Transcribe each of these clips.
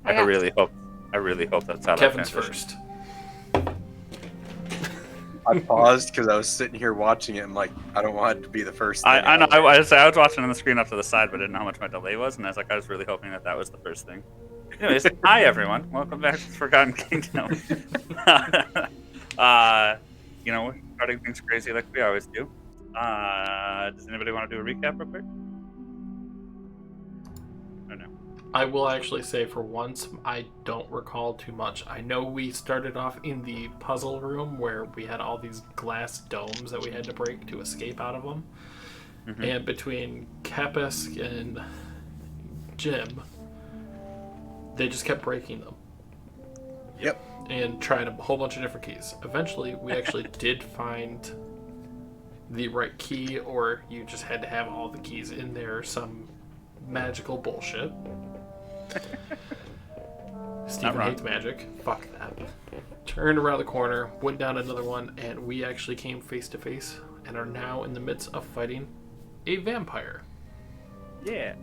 I really hope that's how Kevin's that transitions. first. I paused because I was sitting here watching it. I'm like, I don't want it to be the first thing. I know. I was watching on the screen up to the side, but I didn't know how much my delay was, and I was really hoping that was the first thing. Anyways, hi everyone, welcome back to Forgotten Kingdom. We're starting things crazy like we always do. Does anybody want to do a recap real quick? Or no? I will actually say for once, I don't recall too much. I know we started off in the puzzle room where we had all these glass domes that we had to break to escape out of them. Mm-hmm. And between Kepis and Jim, they just kept breaking them. Yep. And trying a whole bunch of different keys. Eventually, we actually did find the right key, or you just had to have all the keys in there, some magical bullshit. Steven hates magic. Fuck that. Turned around the corner, went down another one, and we actually came face to face and are now in the midst of fighting a vampire. Yeah.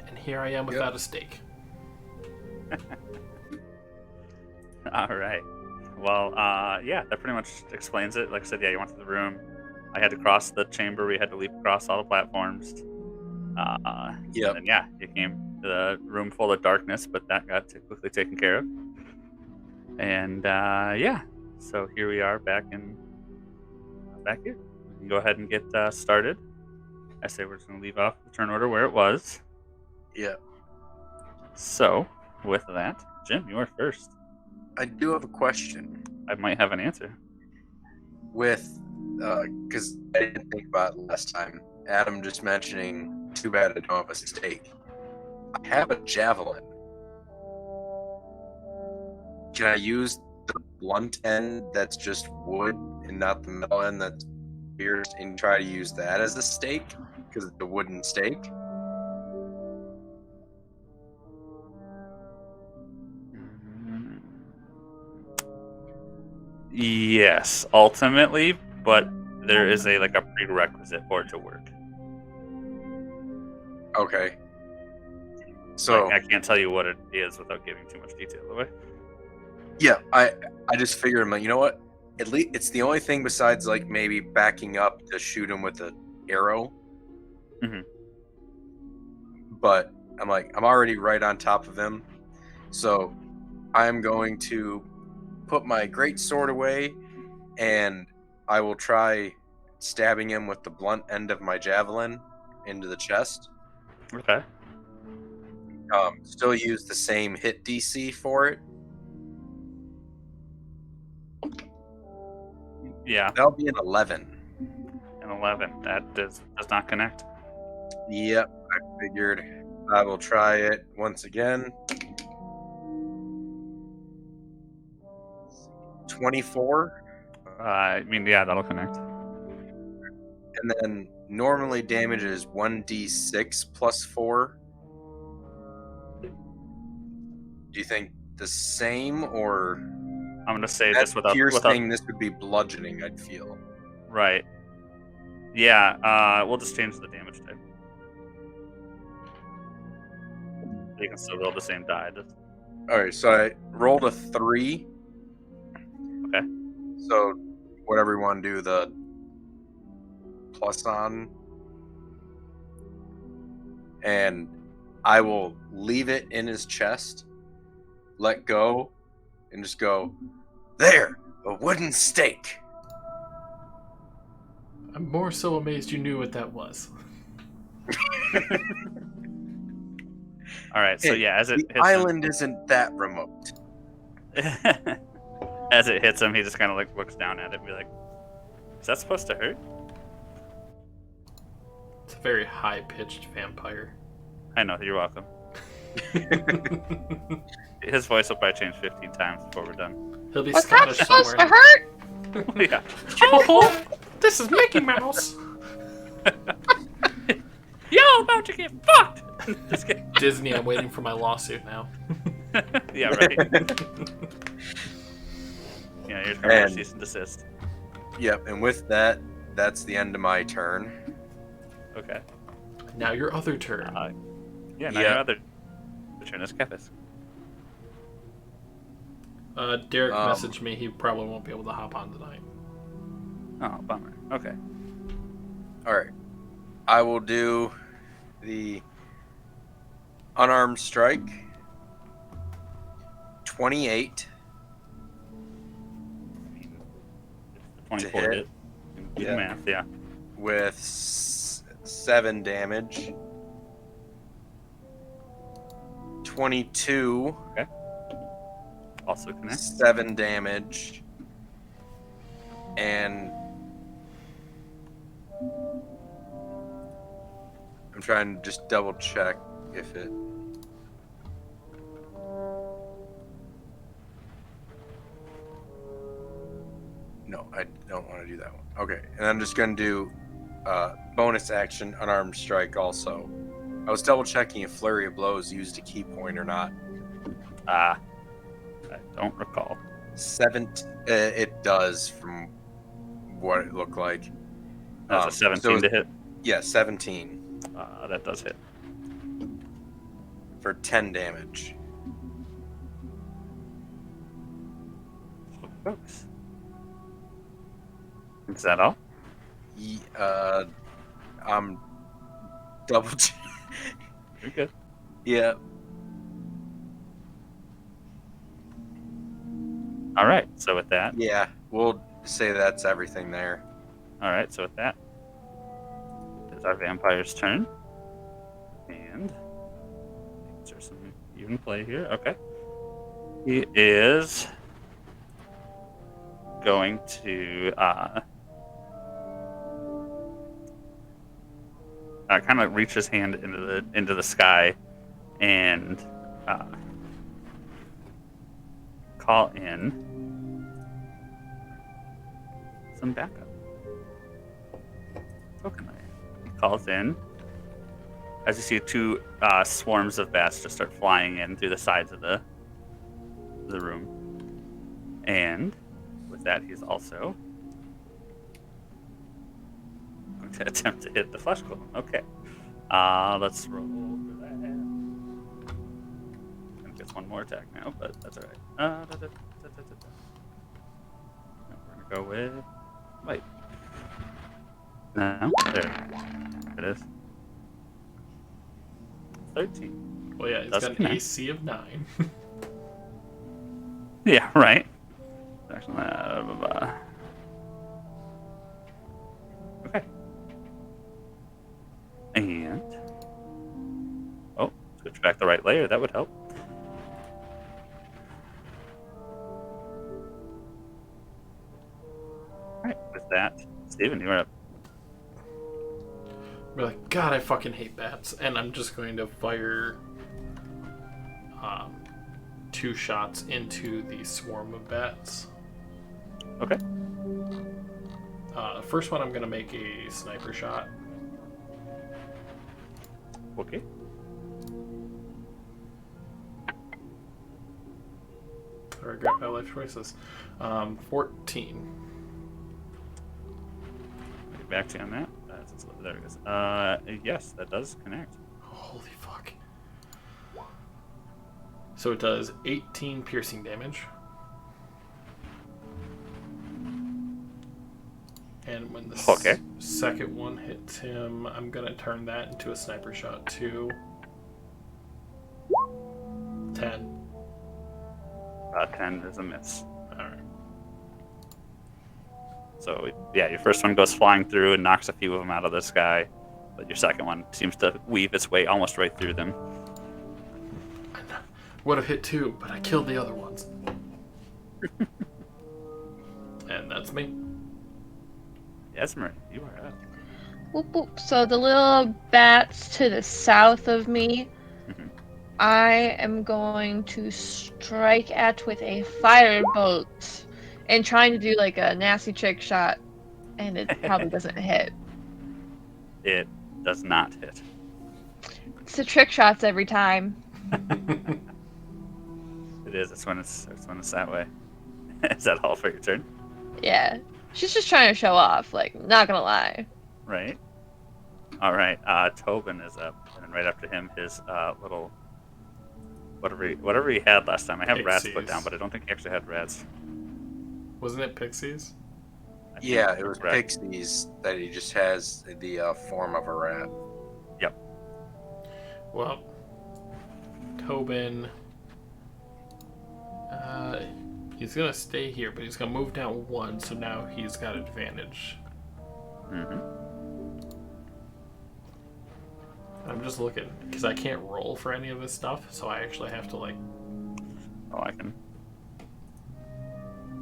And here I am without a stake. All right. Well, that pretty much explains it. Like I said, you went to the room. I had to cross the chamber. We had to leap across all the platforms. Yep. And you came to the room full of darkness, but that got quickly taken care of. And so here we are back here. We can go ahead and get started. I say we're just going to leave off the turn order where it was. Yeah. So, with that, Jim, you are first. I do have a question. I might have an answer. Because I didn't think about it last time. Adam just mentioning, too bad I don't have a stake. I have a javelin. Can I use the blunt end that's just wood and not the metal end that's pierced and try to use that as a stake? Because it's a wooden stake? Yes, ultimately, but there is a prerequisite for it to work. Okay. So I can't tell you what it is without giving too much detail away. Yeah, I just figured, I'm like, you know what? At least it's the only thing besides maybe backing up to shoot him with an arrow. Mm-hmm. But I'm like, I'm already right on top of him, so I'm going to put my great sword away, and I will try stabbing him with the blunt end of my javelin into the chest. Okay. Still use the same hit DC for it. Yeah. That'll be an 11. An 11. That does not connect. Yep, I figured. I will try it once again. 24. That'll connect. And then normally damage is 1d6 plus 4. Do you think the same, or I'm gonna say that's just piercing? This would be bludgeoning, I'd feel. Right. Yeah. We'll just change the damage type. You can still roll the same die. All right. So I rolled a 3. Okay. So whatever you want to do, the plus on, and I will leave it in his chest, let go, and just go, there, a wooden stake. I'm more so amazed you knew what that was. All right, so as it hits the island isn't that remote. As it hits him, he just kind of looks down at it and be like, is that supposed to hurt? It's a very high-pitched vampire. I know, you're welcome. His voice will probably change 15 times before we're done. He'll be What's Scottish that supposed somewhere. to hurt? Yeah. Oh, this is Mickey Mouse. Yo, about to get fucked. Just kidding. Disney, I'm waiting for my lawsuit now. Yeah, right. Yeah, here's my cease and desist. Yep, and with that, that's the end of my turn. Okay. Now your other turn. Now your other turn is Kepis. Derek messaged me. He probably won't be able to hop on tonight. Oh, bummer. Okay. All right. I will do the unarmed strike. 28 It's the 24 hit. hit. Do the Yeah. math, yeah. with 7 damage. 22, Also connect. 7 damage. And I'm trying to just double check if it. No, I don't want to do that one. Okay, and I'm just going to do bonus action, unarmed strike also. I was double checking if Flurry of Blows used a key point or not. I don't recall. It does from what it looked like. That's a 17 to hit. Yeah, 17 That does hit. for 10 damage. Folks. Is that all? I'm double. You're good. Yeah. All right. So with that, Yeah, we'll say that's everything there. all right. So with that, it's our vampire's turn, and is there some even play here? Okay. He is going to kind of reach his hand into the sky and call in some backup. Token Layer. He calls in. As you see, 2 swarms of bats just start flying in through the sides of the room. And with that, he's also going to attempt to hit the flesh golem. Okay. Let's roll for that. And gets one more attack now, but that's alright. We're going to go with light. No, there it is. 13. Well, yeah, he's Does got an connect. AC of 9. Yeah, right. Actually, okay. And switch back the right layer. That would help. All right. With that, Steven, you're up. Be like, God, I fucking hate bats, and I'm just going to fire 2 shots into the swarm of bats. Okay. First one, I'm going to make a sniper shot. Okay. I regret my life choices. 14. Get back to you on that. There it is. Yes, that does connect. Holy fuck. So it does 18 piercing damage. And when the second one hits him, I'm going to turn that into a sniper shot too. 10. 10 is a miss. Alright. So, yeah, your first one goes flying through and knocks a few of them out of the sky, but your second one seems to weave its way almost right through them. Would have hit 2, but I killed the other ones. And that's me. Esmer, you are up. Whoop, whoop. So the little bats to the south of me, Mhm. I am going to strike at with a firebolt and trying to do like a nasty trick shot, and it probably doesn't hit. It does not hit. It's the trick shots every time. It is. It's when it's that way. Is that all for your turn? Yeah. She's just trying to show off, like, not gonna lie. Right. All right. Tobin is up, and then right after him, his little whatever he had last time. I have rats put Pixies. down, but I don't think he actually had rats. Wasn't it pixies? I think Yeah, it was rat. pixies that he just has the form of a rat. Well, Tobin. He's gonna stay here, but he's gonna move down 1, so now he's got advantage. Mm-hmm. I'm just looking because I can't roll for any of this stuff, so I actually have to Oh, I can.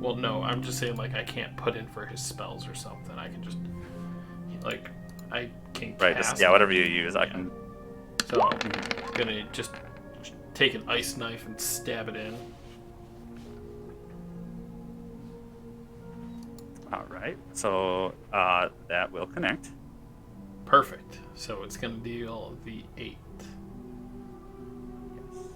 Well, no, I'm just saying I can't put in for his spells or something. I can just I can Right. cast. Just, yeah, whatever you use, I can. So I'm gonna just take an ice knife and stab it in. All right. So that will connect. Perfect. So it's gonna deal the 8. Yes.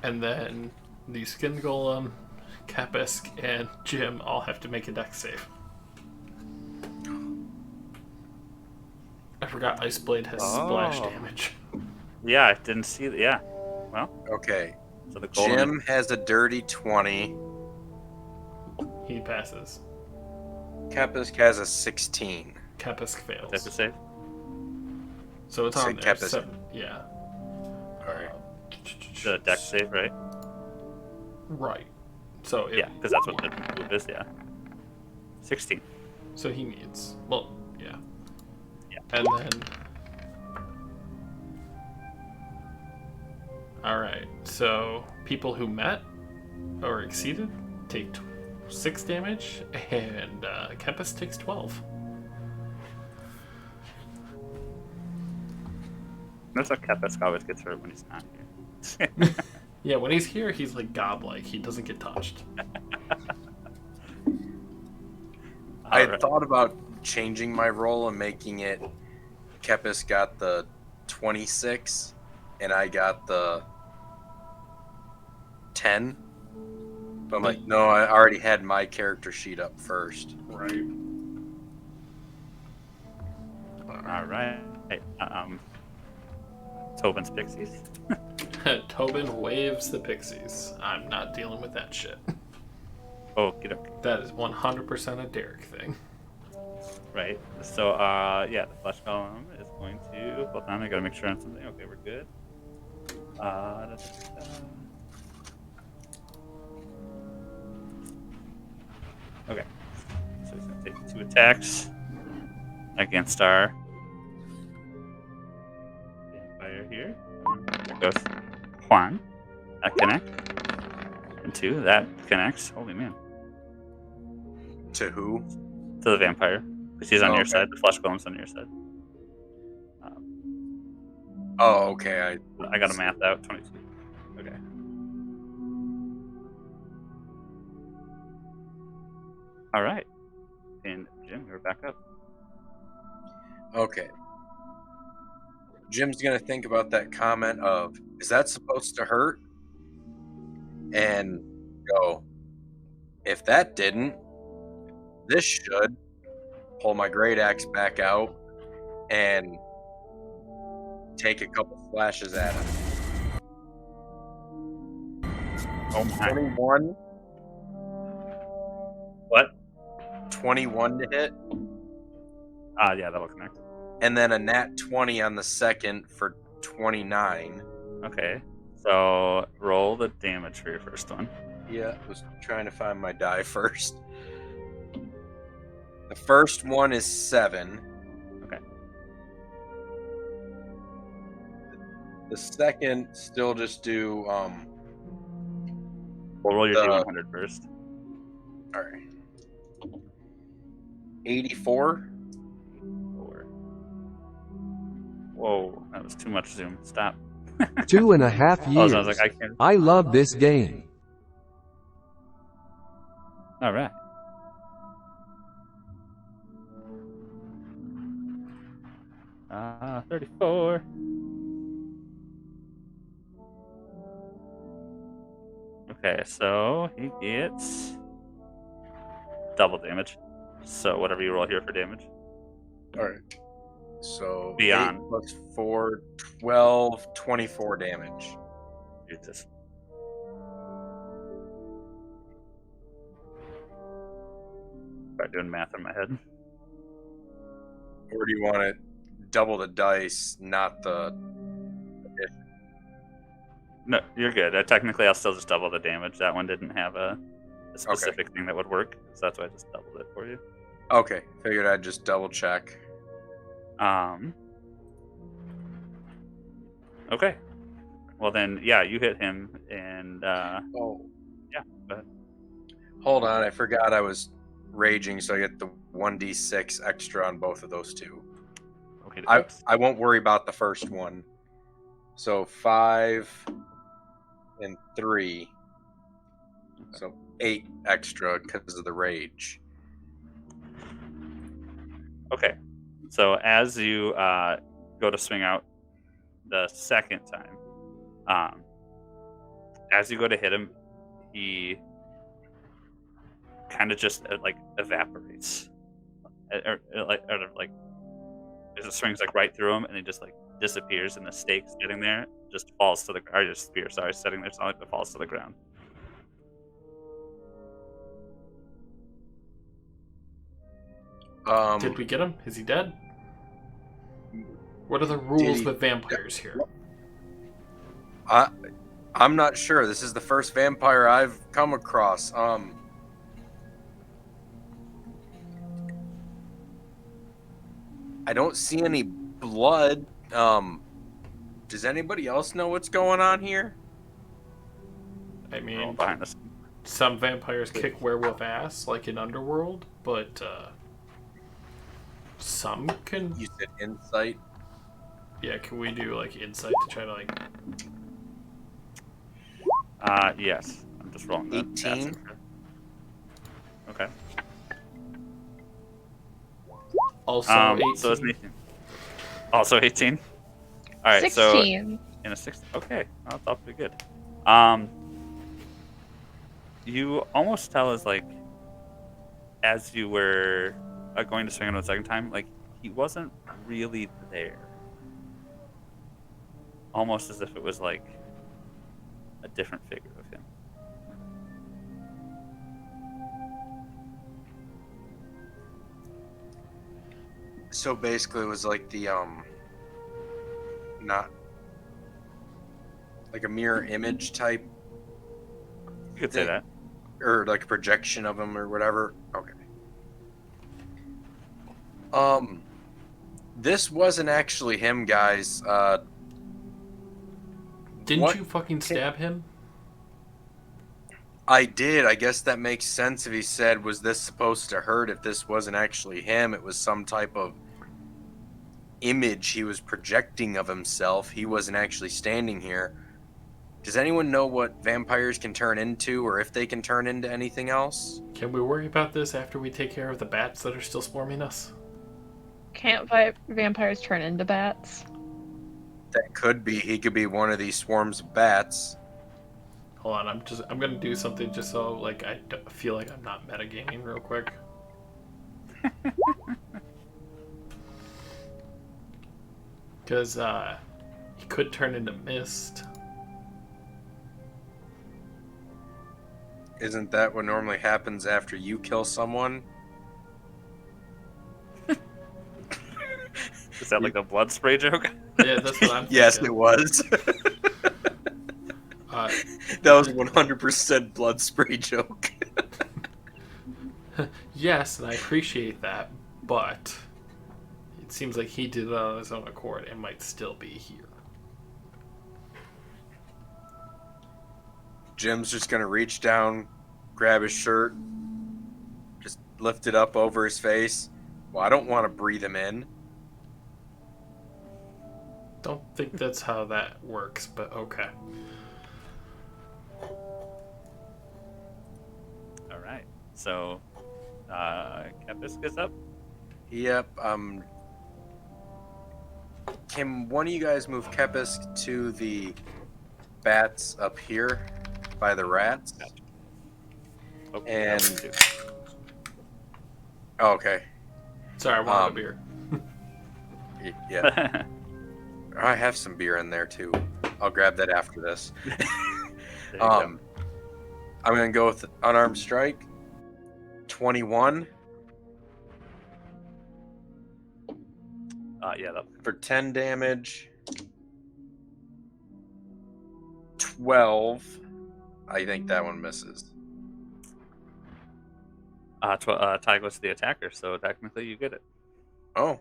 And then the Skin Golem, Kapisk, and Jim all have to make a dex save. I forgot Ice Blade has splash Oh. damage. Yeah, I didn't see that. Yeah. Well, Okay. so the golem. Jim has a dirty 20. He passes. Kapisk has a 16. Kapisk Type of fails. save. So it's Say on there. Kapisk. 7, yeah. Alright. The deck save, right? Right. So it, Yeah, because that's what the move is. Yeah. 16. So he needs. Well, yeah. Yeah. And then. Alright, so people who met or exceeded take 6 damage, and Kempis takes 12. That's what Kapisk always gets hurt when he's not here. Yeah, when he's here, he's godlike. He doesn't get touched. I had Alright. thought about changing my roll and making it Kepis got the 26 and I got the 10. But I'm like, no, I already had my character sheet up first. Right. All right. Tobin's Pixies. Tobin waves the pixies. I'm not dealing with that shit. Oh, get okay. That is 100% a Derek thing. Right. So, yeah, the flesh golem is going to. Hold on, I gotta make sure on something. Okay, we're good. Okay. So he's gonna take 2 attacks against our vampire here. There goes Juan. That connect. And 2, that connects. Holy man. To who? To the vampire. Because he's on your Okay. side. The flesh golem's on your side. Oh, okay. I got a math out. 22. Okay. All right. And Jim, you're back up. Okay. Jim's gonna think about that comment of, is that supposed to hurt? And go, if that didn't, this should. Pull my great axe back out and take a couple slashes at him. Oh my. 21. What? 21 to hit. Yeah, that'll connect. And then a nat 20 on the second for 29. Okay. So roll the damage for your first one. Yeah, I was trying to find my die first. The first one is 7. Okay. The second still just do We'll roll your The- D100 first. all right. 84. 4. Whoa, that was too much zoom. Stop. 2.5 Oh, years. so I was like, I can't. I love this game. All right. Ah, 34. Okay, so he gets double damage. So whatever you roll here for damage. All right. So Beyond. 8 plus 4, 12, 24 damage. Jesus. Start doing math in my head. Or do you want to double the dice, not the... No, you're good. Technically, I'll still just double the damage. That one didn't have a specific thing that would work, so that's why I just doubled it for you. Okay, figured I'd just double check. Okay. Well then, yeah, you hit him, and Oh. yeah. But Hold on, I forgot I was raging, so I get the 1d6 extra on both of those two. okay. I won't worry about the first one. So 5 and 3. So 8 extra because of the rage. Okay. So as you go to swing out the second time, as you go to hit him, he kind of just like evaporates, or it swings like right through him, and he just like disappears, and the stake sitting there just falls to the or your spear, sorry, sitting there solid, but falls to the ground. Did we get him? Is he dead? What are the rules with vampires here? I'm not sure. This is the first vampire I've come across. I don't see any blood. Does anybody else know what's going on here? I All mean, behind us. some vampires kick werewolf ass, like in Underworld, but some can. You said insight. Yeah, can we do like insight to try to like? Yes. I'm just rolling the 18. stats. Okay. Also, 18. So it's 18. Also 18. All right. 16. So in a 6. Okay, well, that's all pretty good. You almost tell as like, as you were going to swing him a second time, like he wasn't really there. Almost as if it was like a different figure of him. So basically, it was like the not like a mirror image type, You could say that. or like a projection of him or whatever. Okay. This wasn't actually him, guys. Didn't what- you fucking stab him? I did. I guess that makes sense if he said, was this supposed to hurt? If this wasn't actually him, it was some type of image he was projecting of himself. He wasn't actually standing here. Does anyone know what vampires can turn into, or if they can turn into anything else? Can we worry about this after we take care of the bats that are still swarming us? Can't vampires turn into bats? That could be. He could be one of these swarms of bats. Hold on, I'm gonna do something just so like I feel like I'm not metagaming real quick. Because he could turn into mist. Isn't that what normally happens after you kill someone? Is that like a blood spray joke? Yeah, that's what I'm thinking. Yes, it was. That was 100% blood spray joke. Yes, and I appreciate that, but it seems like he did it on his own accord and might still be here. Jim's just gonna reach down, grab his shirt, just lift it up over his face. Well, I don't want to breathe him in. Don't think that's how that works, but okay. All right. So, Kepis is up. Yep. Can one of you guys move Kepisk to the bats up here by the rats? Oh, And- that one too. Oh, okay. Sorry, I wanted a Um, beer. Yeah. I have some beer in there too. I'll grab that after this. There you go. I'm gonna go with unarmed strike. 21 Yeah, that, for 10 damage. 12. I think that one misses. Ty goes to the attacker, so technically you get it. Oh.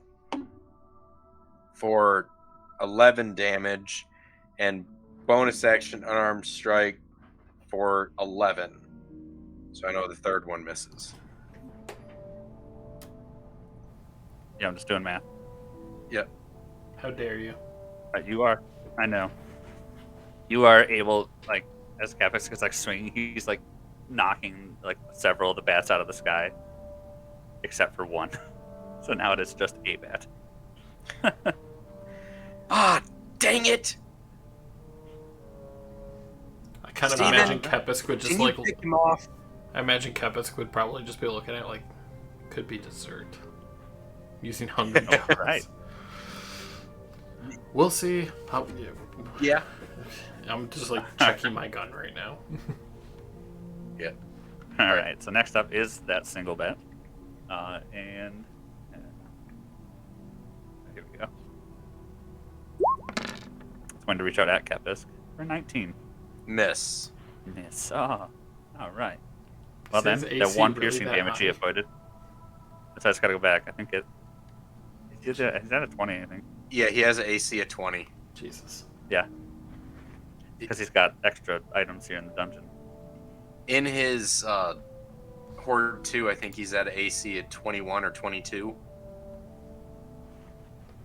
For 11 damage and bonus action unarmed strike for 11. So I know the third one misses. Yeah, I'm just doing math. Yep. How dare you? You are. I know. You are able, like, as Capix is like swinging, he's like knocking like several of the bats out of the sky, except for one. So now it is just a bat. Ah, dang it! I kind of Steven, imagine Kepisk would just Can you like. pick him off? I imagine Kepisk would probably just be looking at it like, could be dessert. Using hunger Oh, dice. right. We'll see. Yeah. I'm just like checking my gun right now. All right. So next up is that single bat, and here we go. It's going to reach out at Capis for 19. Miss. Miss. Oh, all right. Well Says then, AC that one really piercing that damage he high? avoided. So I just got to go back. I think it. Is that a 20? I think Yeah, he has an AC of 20. Jesus. because he's got extra items here in the dungeon. In his Horde 2, I think he's at an AC of 21 or 22.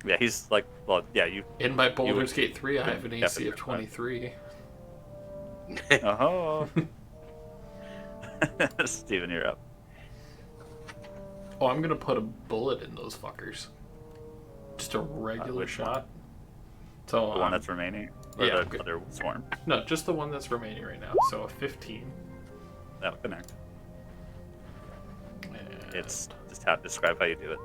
Yeah, he's like, well, yeah, you. In my Baldur's would- Gate 3, I have an AC definitely of 23. Oh. Steven, you're up. Oh, I'm gonna put a bullet in those fuckers. Just a regular which one? shot. So The one that's remaining, or yeah, the okay. other swarm. no, just the one that's remaining right now. So a 15. That'll connect. And It's just how to describe how you do it.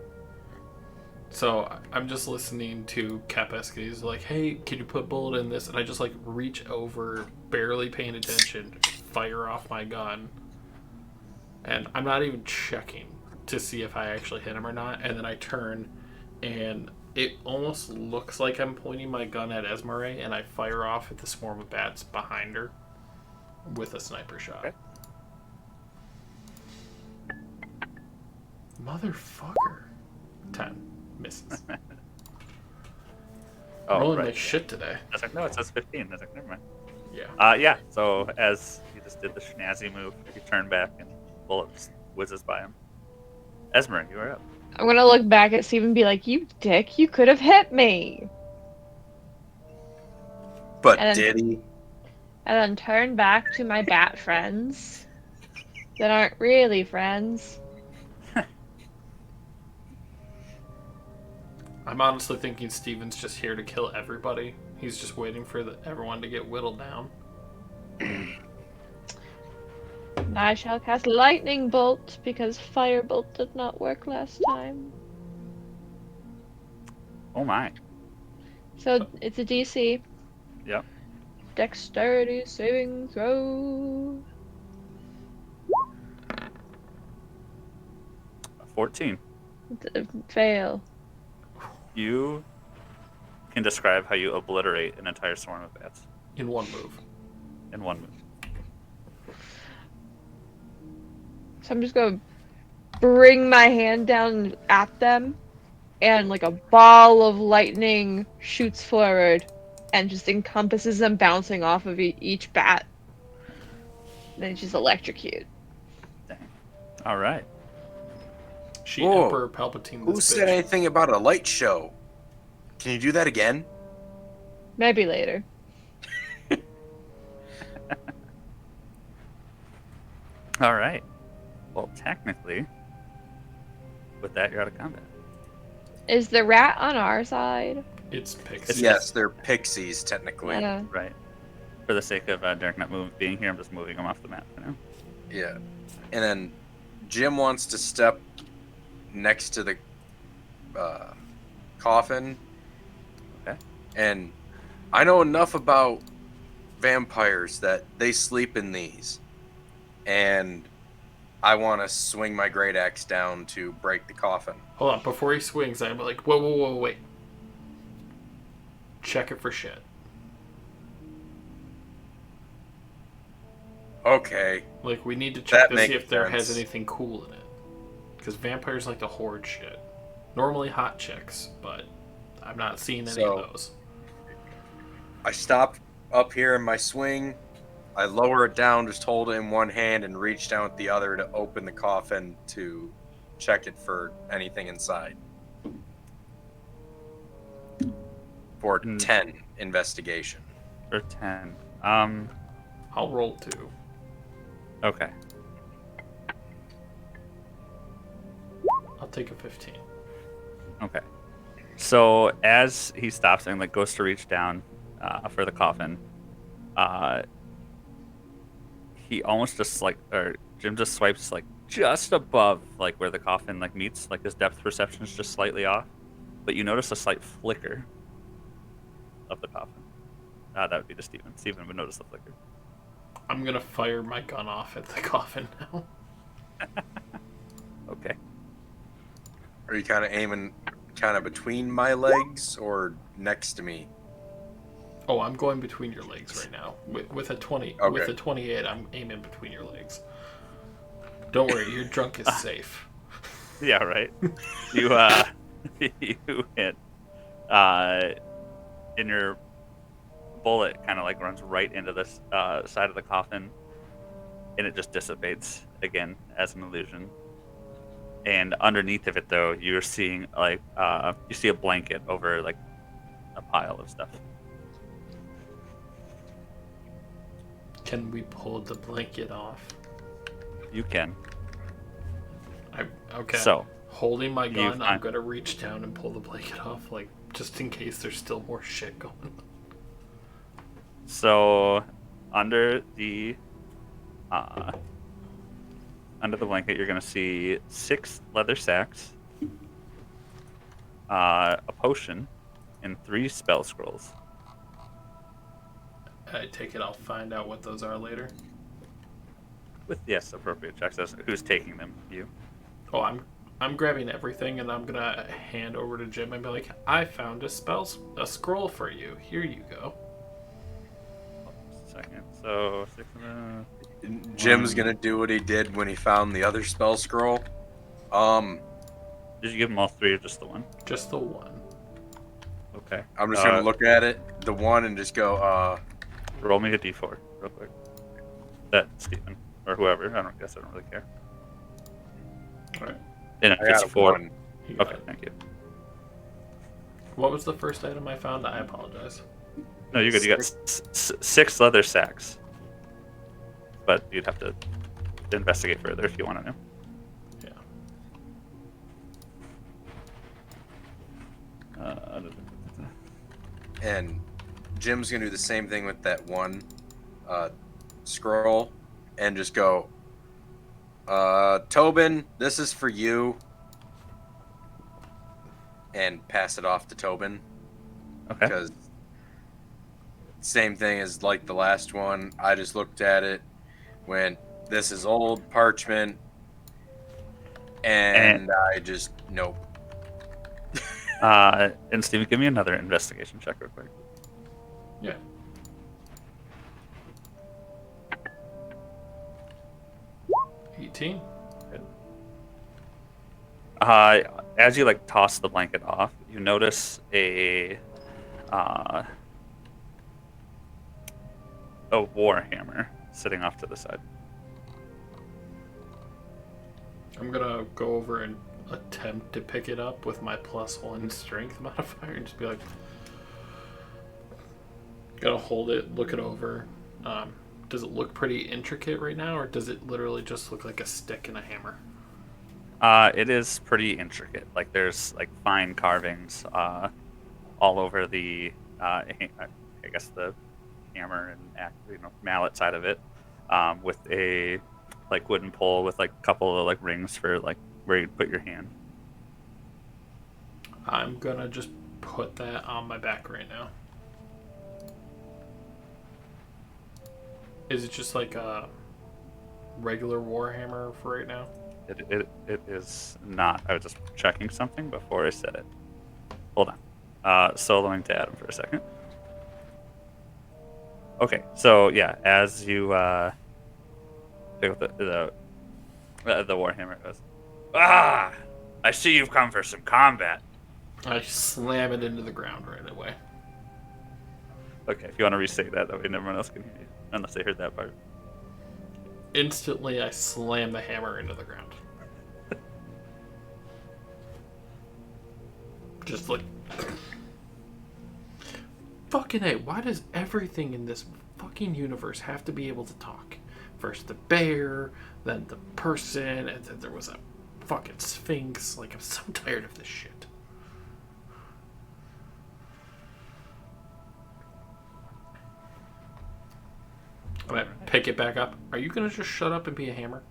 so I'm just listening to Kepisk. He's like, "Hey, can you put bullet in this?" And I just like reach over, barely paying attention, fire off my gun, and I'm not even checking to see if I actually hit him or not. And then I turn, and it almost looks like I'm pointing my gun at Esmeralda, and I fire off at the swarm of bats behind her with a sniper shot. Okay. Motherfucker. 10 misses. Oh, Rolling right. like shit today. I was like, no, it says 15. I was like, never mind. Yeah. Yeah. So as he just did the snazzy move, he turned back and bullet just whizzes by him. Esmeralda, you are up. I'm gonna look back at Steve and be like, "You dick! You could have hit me!" But And- did he? And then turn back to my bat friends that aren't really friends. I'm honestly thinking Steven's just here to kill everybody. He's just waiting for everyone to get whittled down. And I shall cast Lightning Bolt because Firebolt did not work last time. Oh my. So it's a DC. Yep. Dexterity saving throw. 14. Fail. You can describe how you obliterate an entire swarm of bats In one move. in one move. So I'm just gonna bring my hand down at them, and like a ball of lightning shoots forward and just encompasses them, bouncing off of each bat. Then it's just electrocute. All right. She Whoa. Emperor Palpatine Who this said bitch. anything about a light show? Can you do that again? Maybe later. All right. Well, technically, with that, you're out of combat. Is the rat on our side? It's Pixie. Yes, they're pixies, technically. Yeah. Right. For the sake of Derek not being here, I'm just moving him off the map for now. Yeah. And then Jim wants to step next to the coffin And I know enough about vampires that they sleep in these. And I want to swing my great axe down to break the coffin. Hold on, before he swings, I'm like, whoa, wait. Check it for shit. Okay. Like, we need to check That to see makes if there has sense. anything cool in it. Because vampires like to hoard shit. Normally hot chicks, but I'm not seeing any of those. I stop up here in my swing. I lower it down, just hold it in one hand, and reach down with the other to open the coffin to check it for anything inside. For 10 investigation. For 10. I'll roll 2. Okay. I'll take a 15. Okay. So as he stops and like goes to reach down for the coffin, he almost just like, or Jim just swipes like just above like where the coffin like meets, like his depth perception is just slightly off, but you notice a slight flicker of the coffin. That would be to Steven. Steven would notice the flicker. I'm gonna fire my gun off at the coffin now. Okay. Are you kind of aiming kind of between my legs or next to me? Oh, I'm going between your legs right now. With a 20, Okay. with a 28, I'm aiming between your legs. Don't worry, your drunk is safe. Yeah, right. You you hit in your bullet kind of like runs right into this side of the coffin, and it just dissipates again as an illusion. And underneath of it, though, you're seeing like you see a blanket over like a pile of stuff. Can we pull the blanket off? You can. Okay. So Holding my gun, I'm find- gonna reach down and pull the blanket off, like, just in case there's still more shit going on. So under the blanket, you're gonna see 6 leather sacks, a potion, and 3 spell scrolls. I take it I'll find out what those are later. With yes, appropriate checks. Who's taking them? You. Oh, I'm grabbing everything and I'm gonna hand over to Jim and be like, I found a scroll for you. Here you go. Second. So 6 of them. Jim's gonna do what he did when he found the other spell scroll. Did you give them all 3 or just the one? Just the one. Okay. I'm just gonna look at it, the one, and just go, Roll me a d4 real quick. That Stephen or whoever. I don't really care. Alright. And if I it's got a 4. 1. You got Okay, it. thank you. What was the first item I found? I apologize. No, you're good. You got 6 leather sacks, but you'd have to investigate further if you want to know. Yeah. And Jim's gonna do the same thing with that one scroll and just go, Tobin, this is for you. And pass it off to Tobin. Okay. Because same thing as like the last one. I just looked at it, went, this is old parchment, and I just, nope. And Steven, give me another investigation check real quick. Yeah. $18. As you like toss the blanket off, you notice a war hammer sitting off to the side. I'm gonna go over and attempt to pick it up with my +1 strength modifier and just be like, gotta hold it, look it over. Does it look pretty intricate right now, or does it literally just look like a stick and a hammer? It is pretty intricate. Like there's like fine carvings all over the I guess the hammer and mallet side of it, with a like wooden pole with like a couple of like rings for like where you put your hand. I'm gonna just put that on my back right now. Is it just like a regular Warhammer for right now? It is not. I was just checking something before I said it. Hold on. Soloing to Adam for a second. Okay, so yeah, as you pick up the Warhammer, it goes, "Ah, I see you've come for some combat." I slam it into the ground right away. Okay, if you want to restate that way everyone else can hear you, unless they heard that part. Instantly, I slam the hammer into the ground. Just like... Fucking A, why does everything in this fucking universe have to be able to talk? First the bear, then the person, and then there was a fucking sphinx. Like, I'm so tired of this shit. I'm gonna pick it back up. Are you gonna just shut up and be a hammer?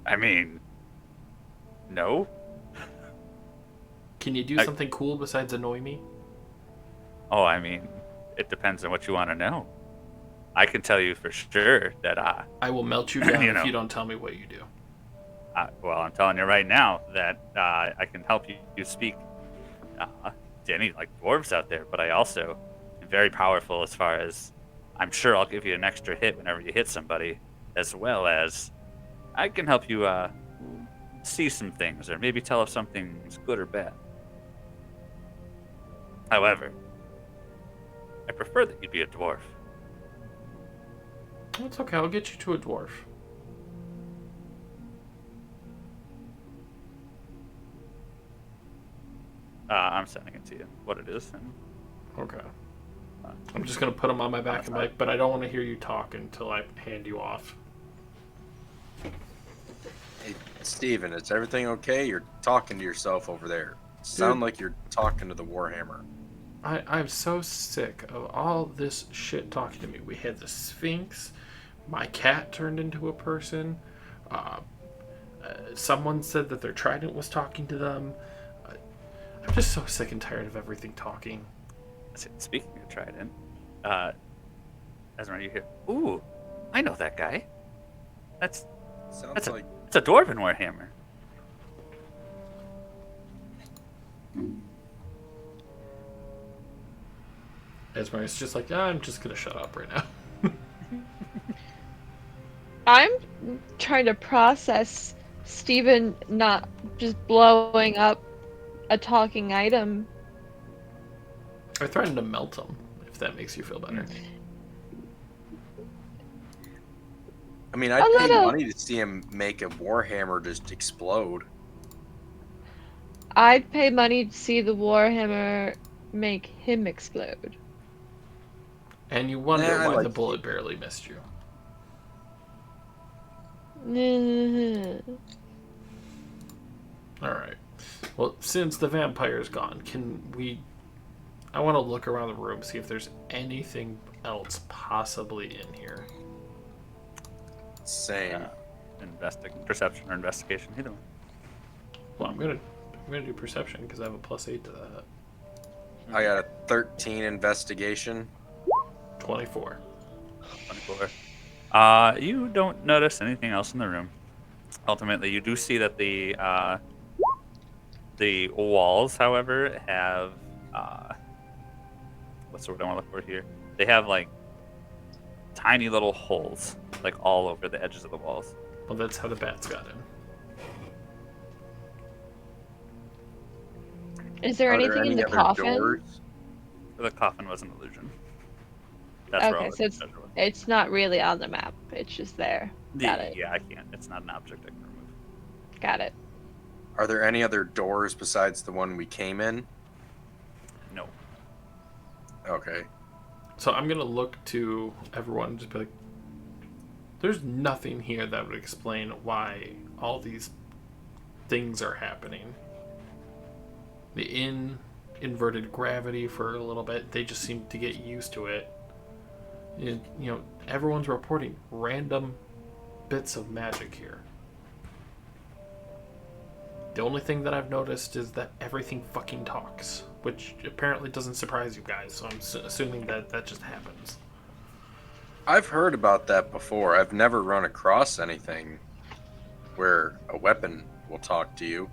I mean, no. Can you do something cool besides annoy me? Oh, I mean, it depends on what you want to know. I can tell you for sure that I will melt you down You if know. you don't tell me what you do. well, I'm telling you right now that I can help you speak to any like dwarves out there, but I also am very powerful as far as I'm sure I'll give you an extra hit whenever you hit somebody, as well as I can help you see some things or maybe tell if something's good or bad. However, I prefer that you be a dwarf. It's okay, I'll get you to a dwarf. I'm sending it to you, what it is. And, Okay. I'm just gonna put him on my back and like, but I don't want to hear you talk until I hand you off. Hey, Steven, is everything okay? You're talking to yourself over there. Sound like you're talking to the Warhammer. I'm so sick of all this shit talking to me. We had the Sphinx. My cat turned into a person. Someone said that their trident was talking to them. I'm just so sick and tired of everything talking. Speaking of Trident, Esmeralda, you hear, ooh, I know that guy. That's Sounds like it's a dwarven Warhammer. Esmeralda's just like, yeah, I'm just gonna shut up right now. I'm trying to process Steven not just blowing up a talking item. I threatened to melt him, if that makes you feel better. I mean, I'd A pay little. money to see him make a Warhammer just explode. I'd pay money to see the Warhammer make him explode. And you wonder Nah, I why like the bullet barely missed you. Alright. Well, since the vampire's gone, can we... I want to look around the room, see if there's anything else possibly in here. Same. Perception or investigation, either one. Well, I'm gonna do perception because I have a +8 to that. I got a 13 investigation. 24. 24. You don't notice anything else in the room. Ultimately, you do see that the walls, however, have what's the word I want to look for here? They have like tiny little holes, like all over the edges of the walls. Well, that's how the bats got in. Is there Are anything in any the other coffin? doors? The coffin was an illusion. That's where all Okay, the so it's treasure was. it's not really on the map. It's just there. Got it. Yeah, I can't. It's not an object I can remove. Got it. Are there any other doors besides the one we came in? No. Okay. So I'm gonna look to everyone and just be like, there's nothing here that would explain why all these things are happening. The inverted gravity for a little bit, they just seem to get used to it. You know, everyone's reporting random bits of magic here. The only thing that I've noticed is that everything fucking talks, which apparently doesn't surprise you guys, so I'm assuming that that just happens. I've heard about that before. I've never run across anything where a weapon will talk to you.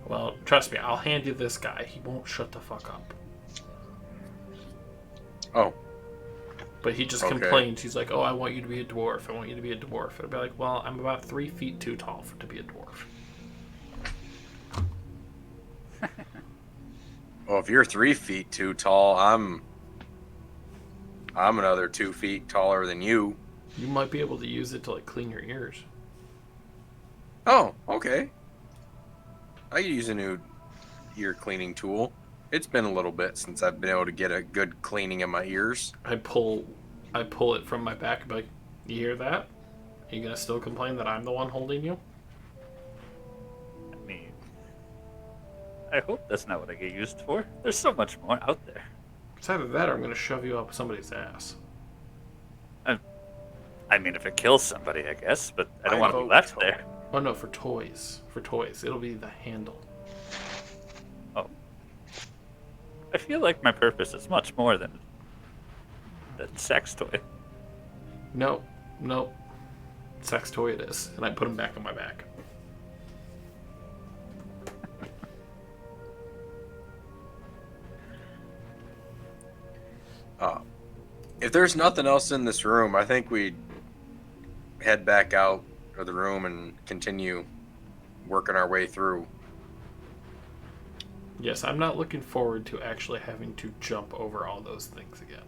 Well, trust me, I'll hand you this guy. He won't shut the fuck up. Oh, But he just Okay. complains. He's like, "Oh, I want you to be a dwarf. I want you to be a dwarf." And I'd be like, "Well, I'm about 3 feet too tall to be a dwarf." well, if you're 3 feet too tall, I'm another 2 feet taller than you. You might be able to use it to like clean your ears. Oh, okay. I could use a new ear cleaning tool. It's been a little bit since I've been able to get a good cleaning of my ears. I pull it from my back and be like, "You hear that? Are you gonna still complain that I'm the one holding you?" I mean, I hope that's not what I get used for. There's so much more out there. It's either that or I'm gonna shove you up somebody's ass. I mean, if it kills somebody, I guess, but I don't I want to be vote left toy. there. Oh no, for toys. For toys. It'll be the handle. I feel like my purpose is much more than sex toy. No. Sex toy it is. And I put him back on my back. If there's nothing else in this room, I think we head back out of the room and continue working our way through. Yes, I'm not looking forward to actually having to jump over all those things again.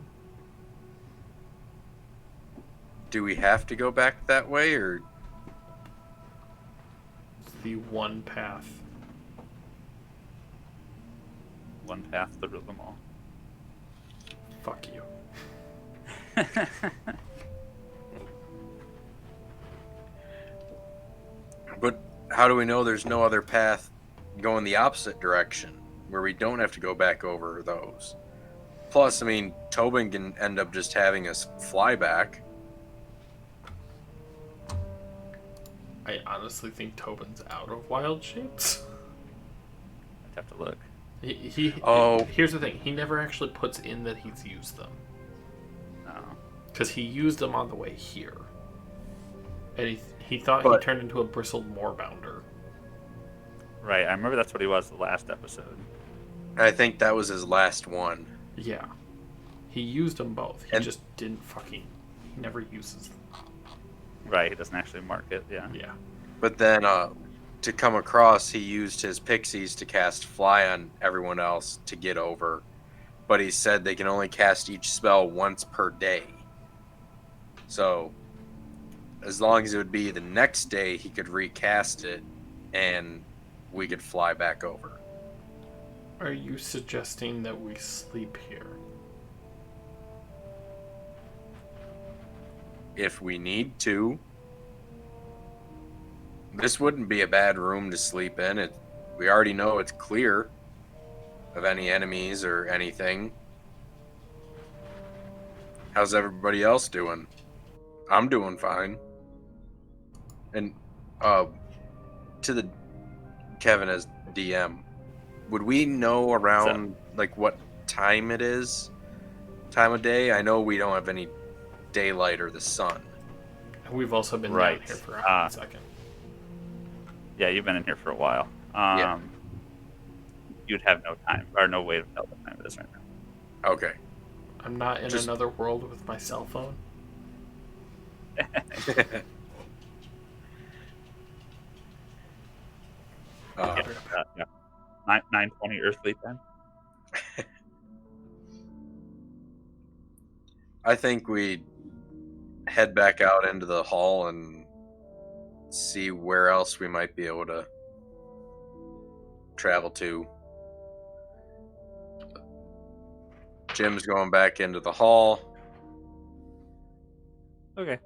Do we have to go back that way, or It's the one path. One path through them all. Fuck you. but how do we know there's no other path going the opposite direction where we don't have to go back over those? Plus, I mean, Tobin can end up just having us fly back. I honestly think Tobin's out of wild shapes. I'd have to look. Here's the thing. He never actually puts in that he's used them. No. Because he used them on the way here. And he thought But- he turned into a bristled moorbounder. Right, I remember that's what he was the last episode. I think that was his last one. Yeah. He used them both. He And- just didn't fucking... He never uses them. Right, he doesn't actually mark it, yeah. Yeah. But then to come across, he used his pixies to cast fly on everyone else to get over. But he said they can only cast each spell once per day. So, as long as it would be the next day, he could recast it and we could fly back over. Are you suggesting that we sleep here? If we need to. This wouldn't be a bad room to sleep in. We already know it's clear of any enemies or anything. How's everybody else doing? I'm doing fine. And to the Kevin as DM, would we know around like what time it is? Time of day? I know we don't have any daylight or the sun. And we've also been Right. down here for a hot second. Yeah, you've been in here for a while. Yeah. You'd have no time, or no way to tell what time it is right now. Okay. I'm not in Just- another world with my cell phone. Yeah. 9:20 earthly time. I think we head back out into the hall and see where else we might be able to travel to. Jim's going back into the hall. Okay.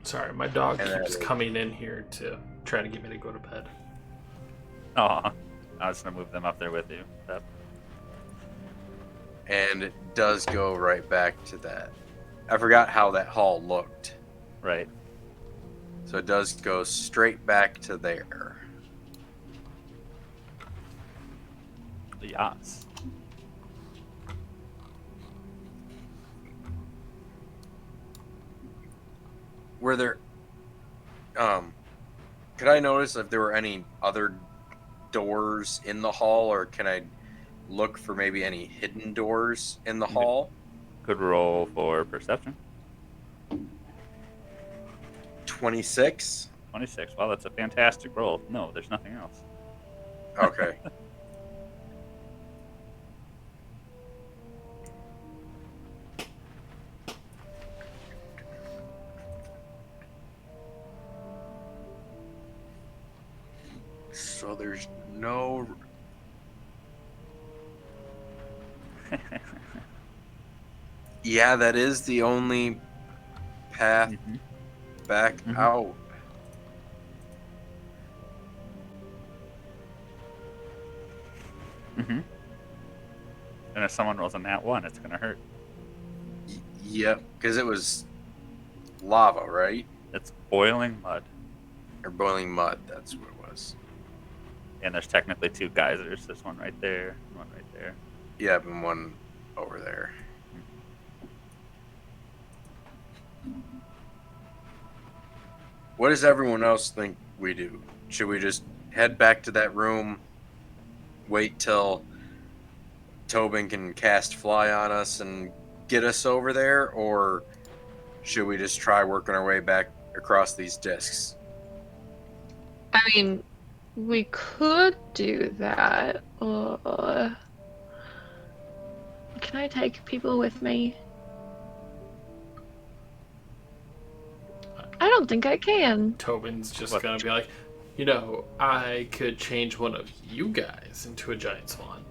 Sorry, my dog And keeps that- coming in here to try to get me to go to bed. Aw. I was gonna move them up there with you. Yep. And it does go right back to that. I forgot how that hall looked. Right. So it does go straight back to there. Yes. Were there could I notice if there were any other doors in the hall, or can I look for maybe any hidden doors in the hall? Could roll for perception. 26. 26. Wow, that's a fantastic roll. No, there's nothing else. Okay. So there's no. Yeah, that is the only path Mhm. back Mhm. out. Mm-hmm. And if someone rolls a nat 1, it's gonna hurt. Yep, because it was lava, right? It's boiling mud, Or boiling mud. That's what it was. and there's technically 2 geysers. There's one right there, and one right there. Yep, and one over there. What does everyone else think we do? Should we just head back to that room, wait till Tobin can cast fly on us and get us over there, or should we just try working our way back across these discs? I mean, we could do that. Can I take people with me? I don't think I can. Tobin's just What? gonna be like, I could change one of you guys into a giant swan.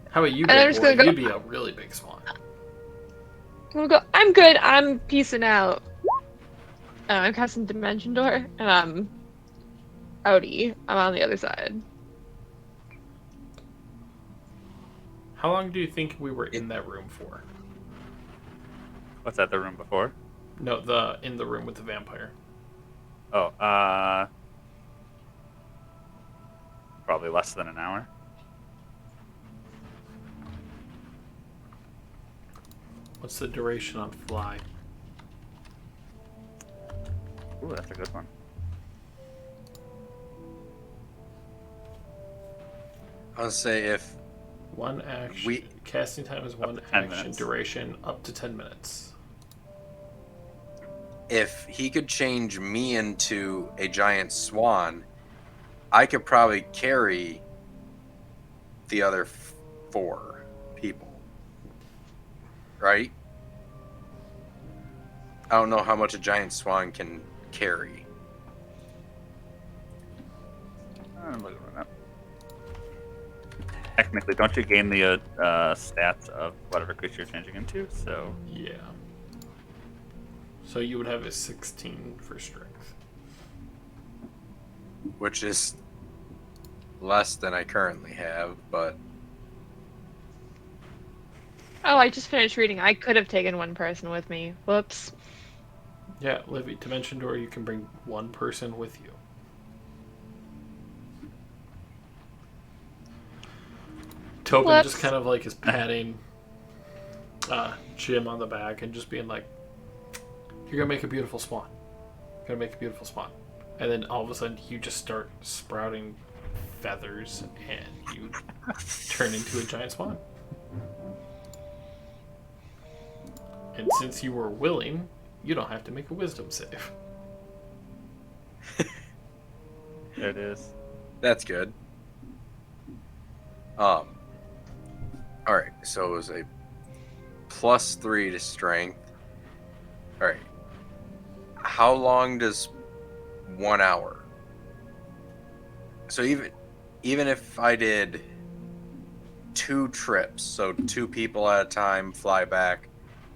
How about you, And I'm big just boy? gonna go- You'd be a really big swan. We'll go. I'm good. I'm peacing out. I'm casting Dimension Door, and I'm outie. I'm on the other side. How long do you think we were in that room for? What's that? The room before? No, in the room with the vampire. Oh, probably less than an hour. What's the duration on fly? Ooh, that's a good one. I'll say if One action. We- Casting time is one to 10 action. minutes. Duration up to 10 minutes. if he could change me into a giant swan, I could probably carry the other 4 people. Right? I don't know how much a giant swan can carry. I'm looking it up. Technically, don't you gain the stats of whatever creature you're changing into? So Yeah. So you would have a 16 for strength. Which is less than I currently have, but Oh, I just finished reading. I could have taken one person with me. Whoops. Yeah, Livy, Dimension Door, you can bring one person with you. Tobin Whoops. just kind of like is patting Jim on the back and just being like, "You're gonna make a beautiful swan. You're gonna make a beautiful swan." And then all of a sudden, you just start sprouting feathers, and you turn into a giant swan. And since you were willing, you don't have to make a wisdom save. there it is. that's good. Alright, so it was a +3 to strength. Alright. How long does 1 hour? So even if I did 2 trips, so 2 people at a time fly back,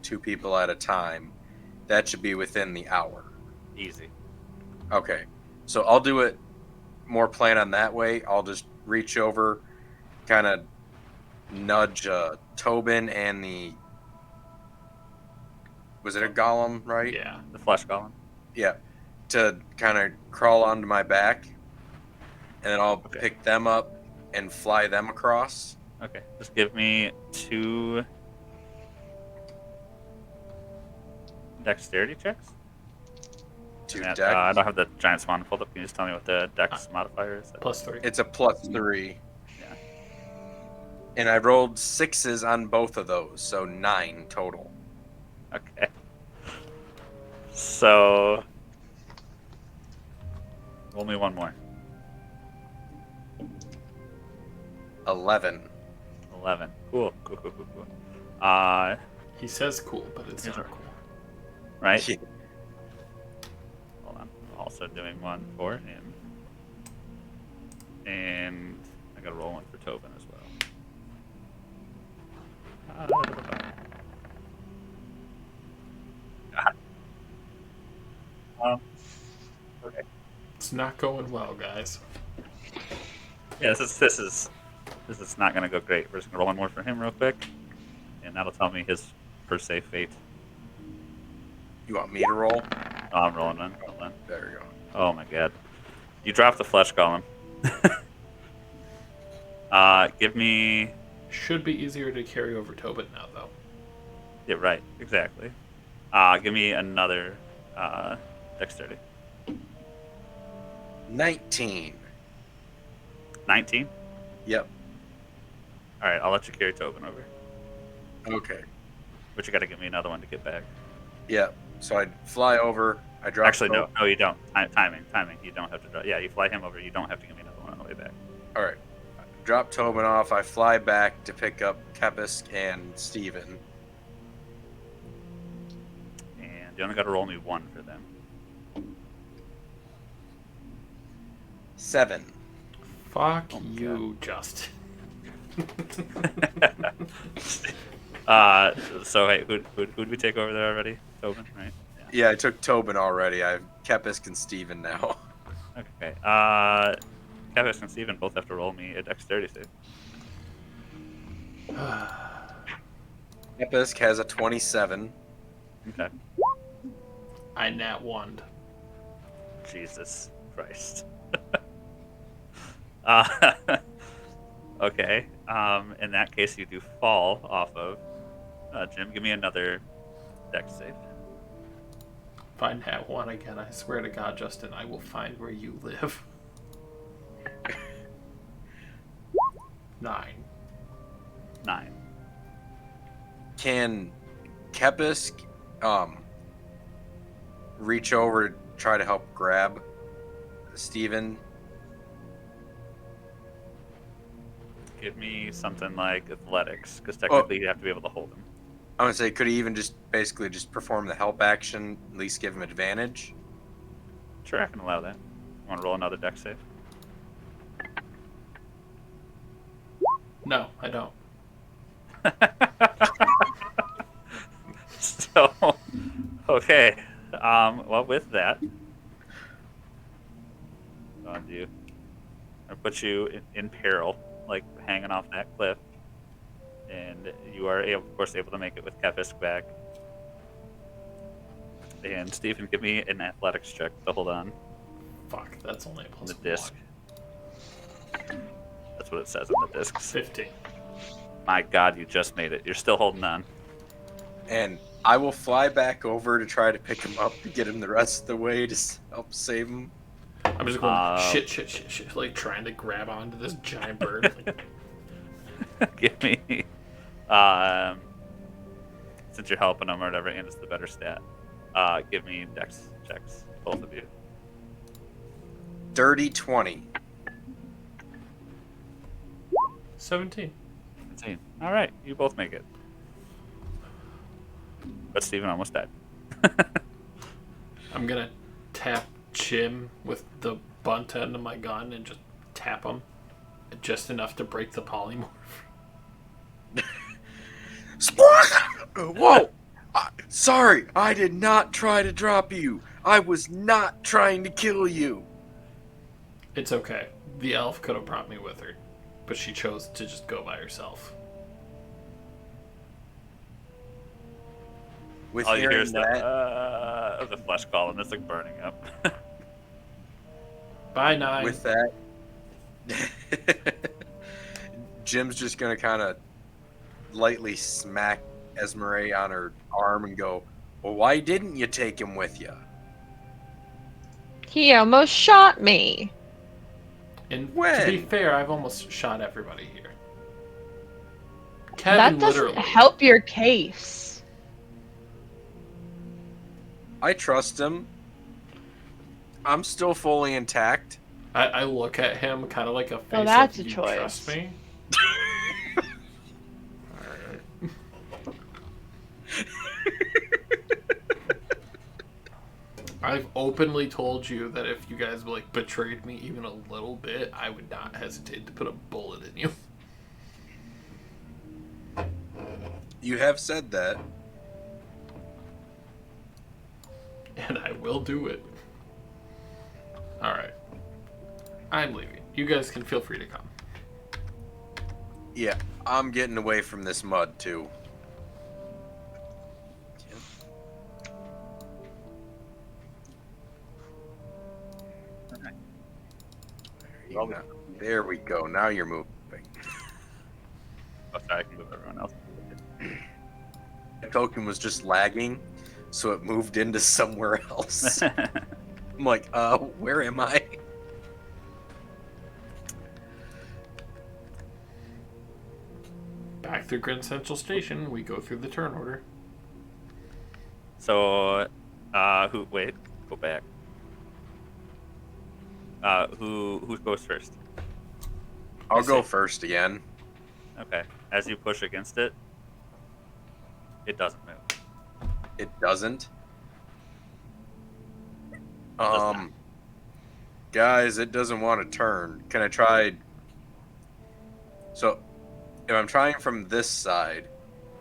2 people at a time, that should be within the hour. Easy. Okay. So I'll do it more plan on that way. I'll just reach over, kind of nudge Tobin and the was it a golem, right? Yeah. The flesh golem. Yeah. To kind of crawl onto my back, and then I'll Okay. pick them up and fly them across. Okay, just give me 2 dexterity checks. To And, deck. I don't have the giant swan pulled up. Can you just tell me what the dex modifier is? +3. It's a +3. Yeah. And I rolled 6s on both of those, so 9 total. Okay. So, roll me one more. 11. 11. Cool. He says cool, but it's not cool. Right? Yeah. Hold on. I'm also doing one for him. And I gotta roll one for Tobin as well. Okay. It's not going well, guys. Yeah, this is not gonna go great. We're just gonna roll one more for him real quick, and that'll tell me his per se fate. You want me to roll? Oh, I'm rolling one. Hold on. There we go. Oh my god. You dropped the flesh golem. Give me. Should be easier to carry over Tobin now, though. Yeah, right. Exactly. Give me another dexterity. 19. 19. Yep. All right, I'll let you carry Tobin over, Okay. but you got to give me another one to get back. Yep. So I fly over. I drop. Actually, no, you don't. Timing. You don't have to drop. Yeah, you fly him over. You don't have to give me another one on the way back. All right. Drop Tobin off. I fly back to pick up Kepisk and Steven. And you only got to roll me one for them. 7. Fuck Oh my you, Justin. So hey, who'd we take over there already? Tobin, right? Yeah, I took Tobin already. I have Kepisk and Steven now. Okay. Kevis and Steven both have to roll me a dexterity save. Kepisk has a 27. Okay. I nat 1'd. Jesus Christ. Okay. In that case, you do fall off of. Jim, give me another dex save. If I nat 1 again, I swear to God, Justin, I will find where you live. 9. 9. Can Kepisk reach over to try to help grab Steven? Give me something like athletics, because technically you have to be able to hold him. I would say, could he even just basically just perform the help action, at least give him advantage? Sure, I can allow that. You want to roll another dex save? No, I don't. So, okay. Well, with that, I'll do. I put you in peril, like hanging off that cliff, and you are, of course, able to make it with Kepisk back. And Stephen, give me an athletics check to hold on Fuck, that's only a the plus disc. 1. That's what it says on the discs. 15. My God, you just made it. You're still holding on. And I will fly back over to try to pick him up to get him the rest of the way to help save him. I'm just going shit, like trying to grab onto this giant bird. Like, Give me, since you're helping him or whatever, and it's the better stat. Give me dex checks, both of you. Dirty 20. 17. Insane. All right, you both make it. But Steven almost died. I'm gonna tap Jim with the butt end of my gun and just tap him just enough to break the polymorph. Whoa! Sorry, I did not try to drop you. I was not trying to kill you. It's okay. The elf could have brought me with her, but she chose to just go by herself. With All you hear hearing is that, the flesh column is like burning up. Bye, 9. with that, Jim's just gonna kind of lightly smack Esmeralda on her arm and go, "Well, why didn't you take him with you?" He almost shot me. And to be When? fair, I've almost shot everybody here. That Kevin, doesn't literally. help your case. I trust him. I'm still fully intact. I look at him kind of like a face that's of, a you choice. trust me? I've openly told you that if you guys like betrayed me even a little bit, I would not hesitate to put a bullet in you. You have said that. And I will do it. Alright. I'm leaving. You guys can feel free to come. Yeah, I'm getting away from this mud too. There we go. Now you're moving. Oh, sorry, I can move everyone else. The token was just lagging, so it moved into somewhere else. I'm like, where am I? Back through Grand Central Station, we go through the turn order. So, wait, go back. Who goes first? I'll go see. first again. Okay. As you push against it, it doesn't move. It doesn't. does not. Guys, it doesn't want to turn. Can I try? So, if I'm trying from this side,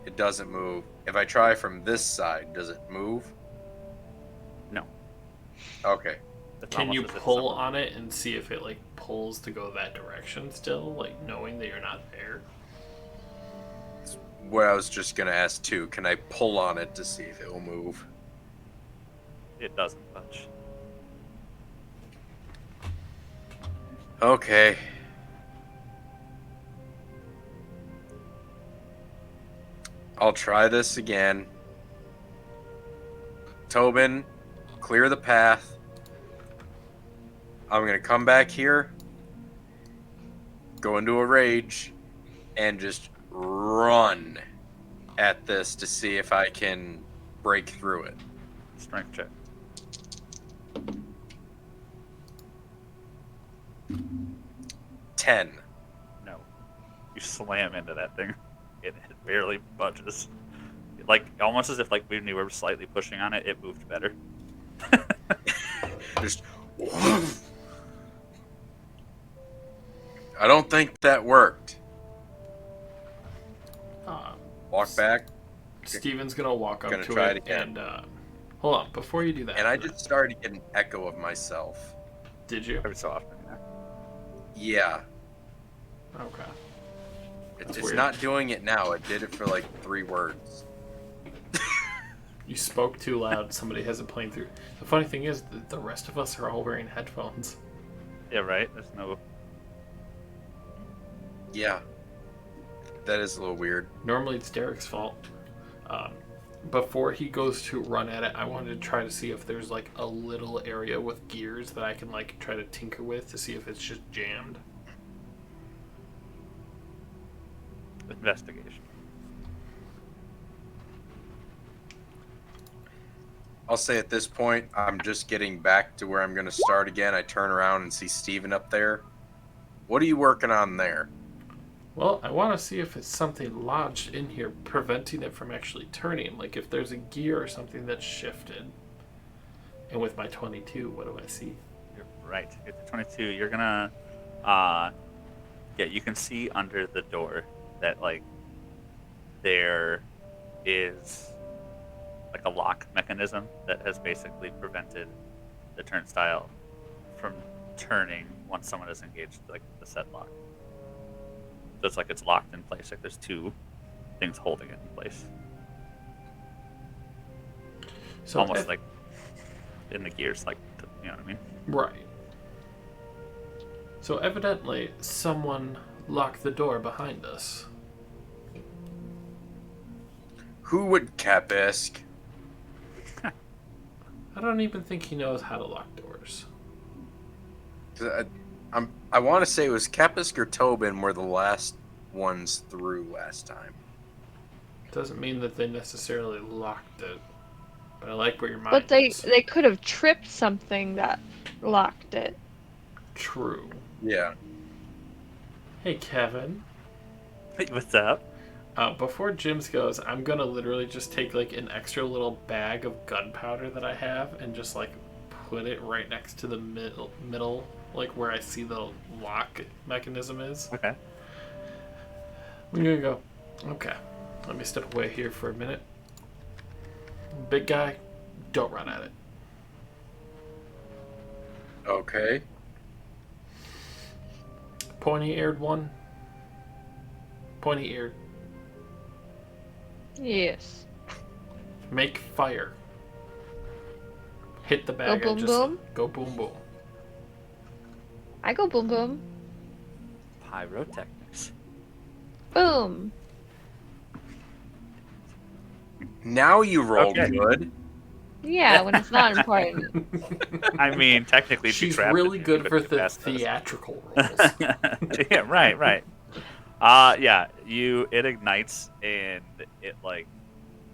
it doesn't move. If I try from this side, does it move? No. Okay. It's Can you almost as if pull someone- on it and see if it like pulls to go that direction still, like knowing that you're not there? What I was just gonna ask too. Can I pull on it to see if it will move? It doesn't budge. Okay. I'll try this again. Tobin, clear the path. I'm going to come back here, go into a rage, and just run at this to see if I can break through it. Strength check. Ten. No. You slam into that thing. It barely budges. Like almost as if like when you were slightly pushing on it, it moved better. Just. I don't think that worked. Walk back, Steven's gonna walk up Gonna to try it it again. and hold on before you do that. and I just started to get an echo of myself. Did you? Every so often, yeah. Yeah. Okay. It's weird. not doing it now. It did it for like 3 words. You spoke too loud. Somebody has it playing through. The funny thing is that the rest of us are all wearing headphones. Yeah, right? There's no. Yeah. That is a little weird. Normally it's Derek's fault. Before he goes to run at it, I wanted to try to see if there's like a little area with gears that I can like try to tinker with to see if it's just jammed. Investigation. I'll say at this point, I'm just getting back to where I'm going to start again. I turn around and see Steven up there. What are you working on there? Well, I want to see if it's something lodged in here preventing it from actually turning. Like if there's a gear or something that's shifted. And with my 22, what do I see? You're right. It's 22. You're gonna, yeah, you can see under the door that like there is like a lock mechanism that has basically prevented the turnstile from turning once someone is engaged, like the set lock. So it's like it's locked in place. Like there's 2 things holding it in place. So almost if- like in the gears, like, you know what I mean? Right. So evidently, someone locked the door behind us. Who would Capisk? I don't even think he knows how to lock doors. I want to say it was Capisk or Tobin were the last ones through last time. Doesn't mean that they necessarily locked it. But I like where your mind But they is. could have tripped something that locked it. True. Yeah. Hey, Kevin. Hey, what's up? Before Jim's goes, I'm gonna literally just take like an extra little bag of gunpowder that I have and just like put it right next to the middle, like where I see the lock mechanism is. Okay. I'm gonna go. Okay, let me step away here for a minute. Big guy, don't run at it. Okay. Pointy-eared one. Pointy-eared. Yes. Make fire. Hit the bag. Go boom boom? Go boom boom. I go boom boom. Pyrotechnics. Boom. Now you rolled Okay. good. Yeah, when it's not important. I mean, technically, if you She's trapped really it, you good could for get the past those. theatrical roles. Yeah, right. Yeah, it ignites and it like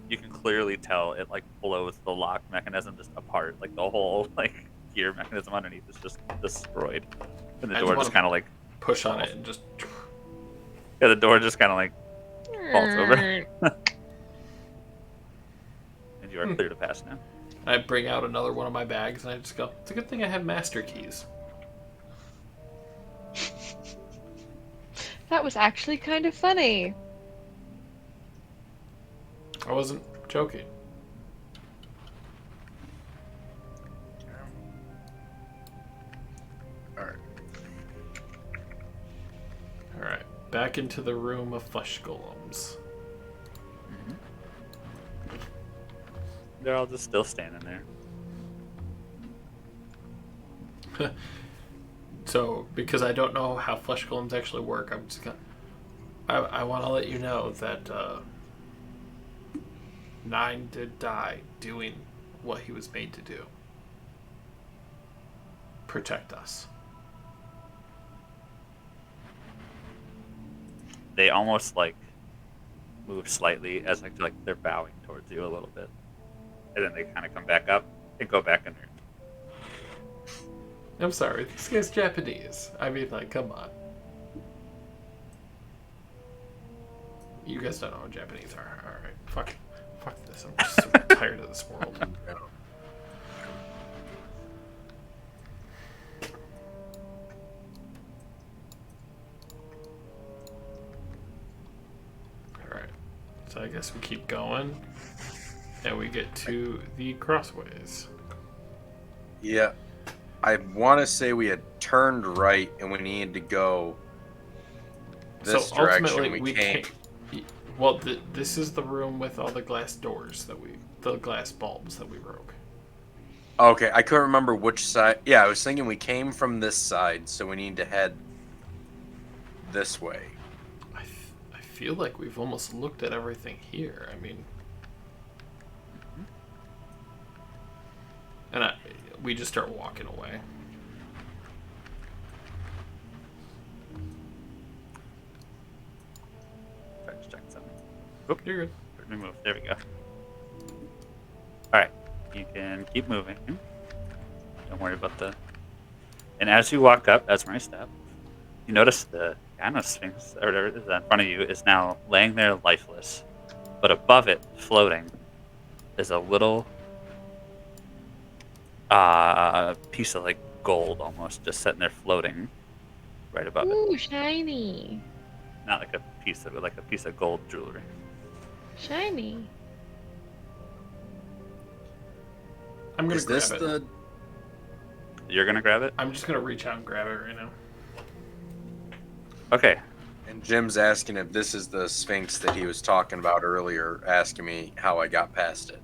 you can clearly tell it like blows the lock mechanism just apart. Like the whole like gear mechanism underneath is just destroyed. And the I door just just wanna- kind of like Push on it and just. the door just kind of like falls over. And you are clear to pass now. I bring out another one of my bags and I just go, it's a good thing I have master keys. That was actually kind of funny. I wasn't joking. Alright. Alright, back into the room of flesh golems. They're all just still standing there. So, because I don't know how flesh golems actually work, I'm just gonna. I want to let you know that Nine did die doing what he was made to do. Protect us. They almost like move slightly as like they're bowing towards you a little bit, and then they kind of come back up and go back in there. I'm sorry, this guy's Japanese. I mean, like, come on. You guys don't know what Japanese are. Alright, fuck this. I'm just so tired of this world. Alright, so I guess we keep going. And we get to the crossways. Yeah. I want to say we had turned right and we needed to go this So direction. ultimately, We came. Well, this is the room with all the glass doors the glass bulbs that we broke. Okay, I couldn't remember which side. Yeah, I was thinking we came from this side, so we need to head this way. I feel like we've almost looked at everything here. I mean, and we just start walking away. Try to check something. Oop, You're good. let me move. There we go. All right, you can keep moving. Don't worry about the. And as you walk up, as my step, you notice the Gano Sphinx, or whatever it is in front of you, is now laying there lifeless. But above it, floating, is a little piece of like gold, almost just sitting there floating, right above it. Ooh, shiny. Not like a piece of it, like a piece of gold jewelry. Shiny. I'm gonna Is grab this it. the? You're gonna grab it? I'm just gonna reach out and grab it right now. Okay. And Jim's asking if this is the Sphinx that he was talking about earlier, asking me how I got past it.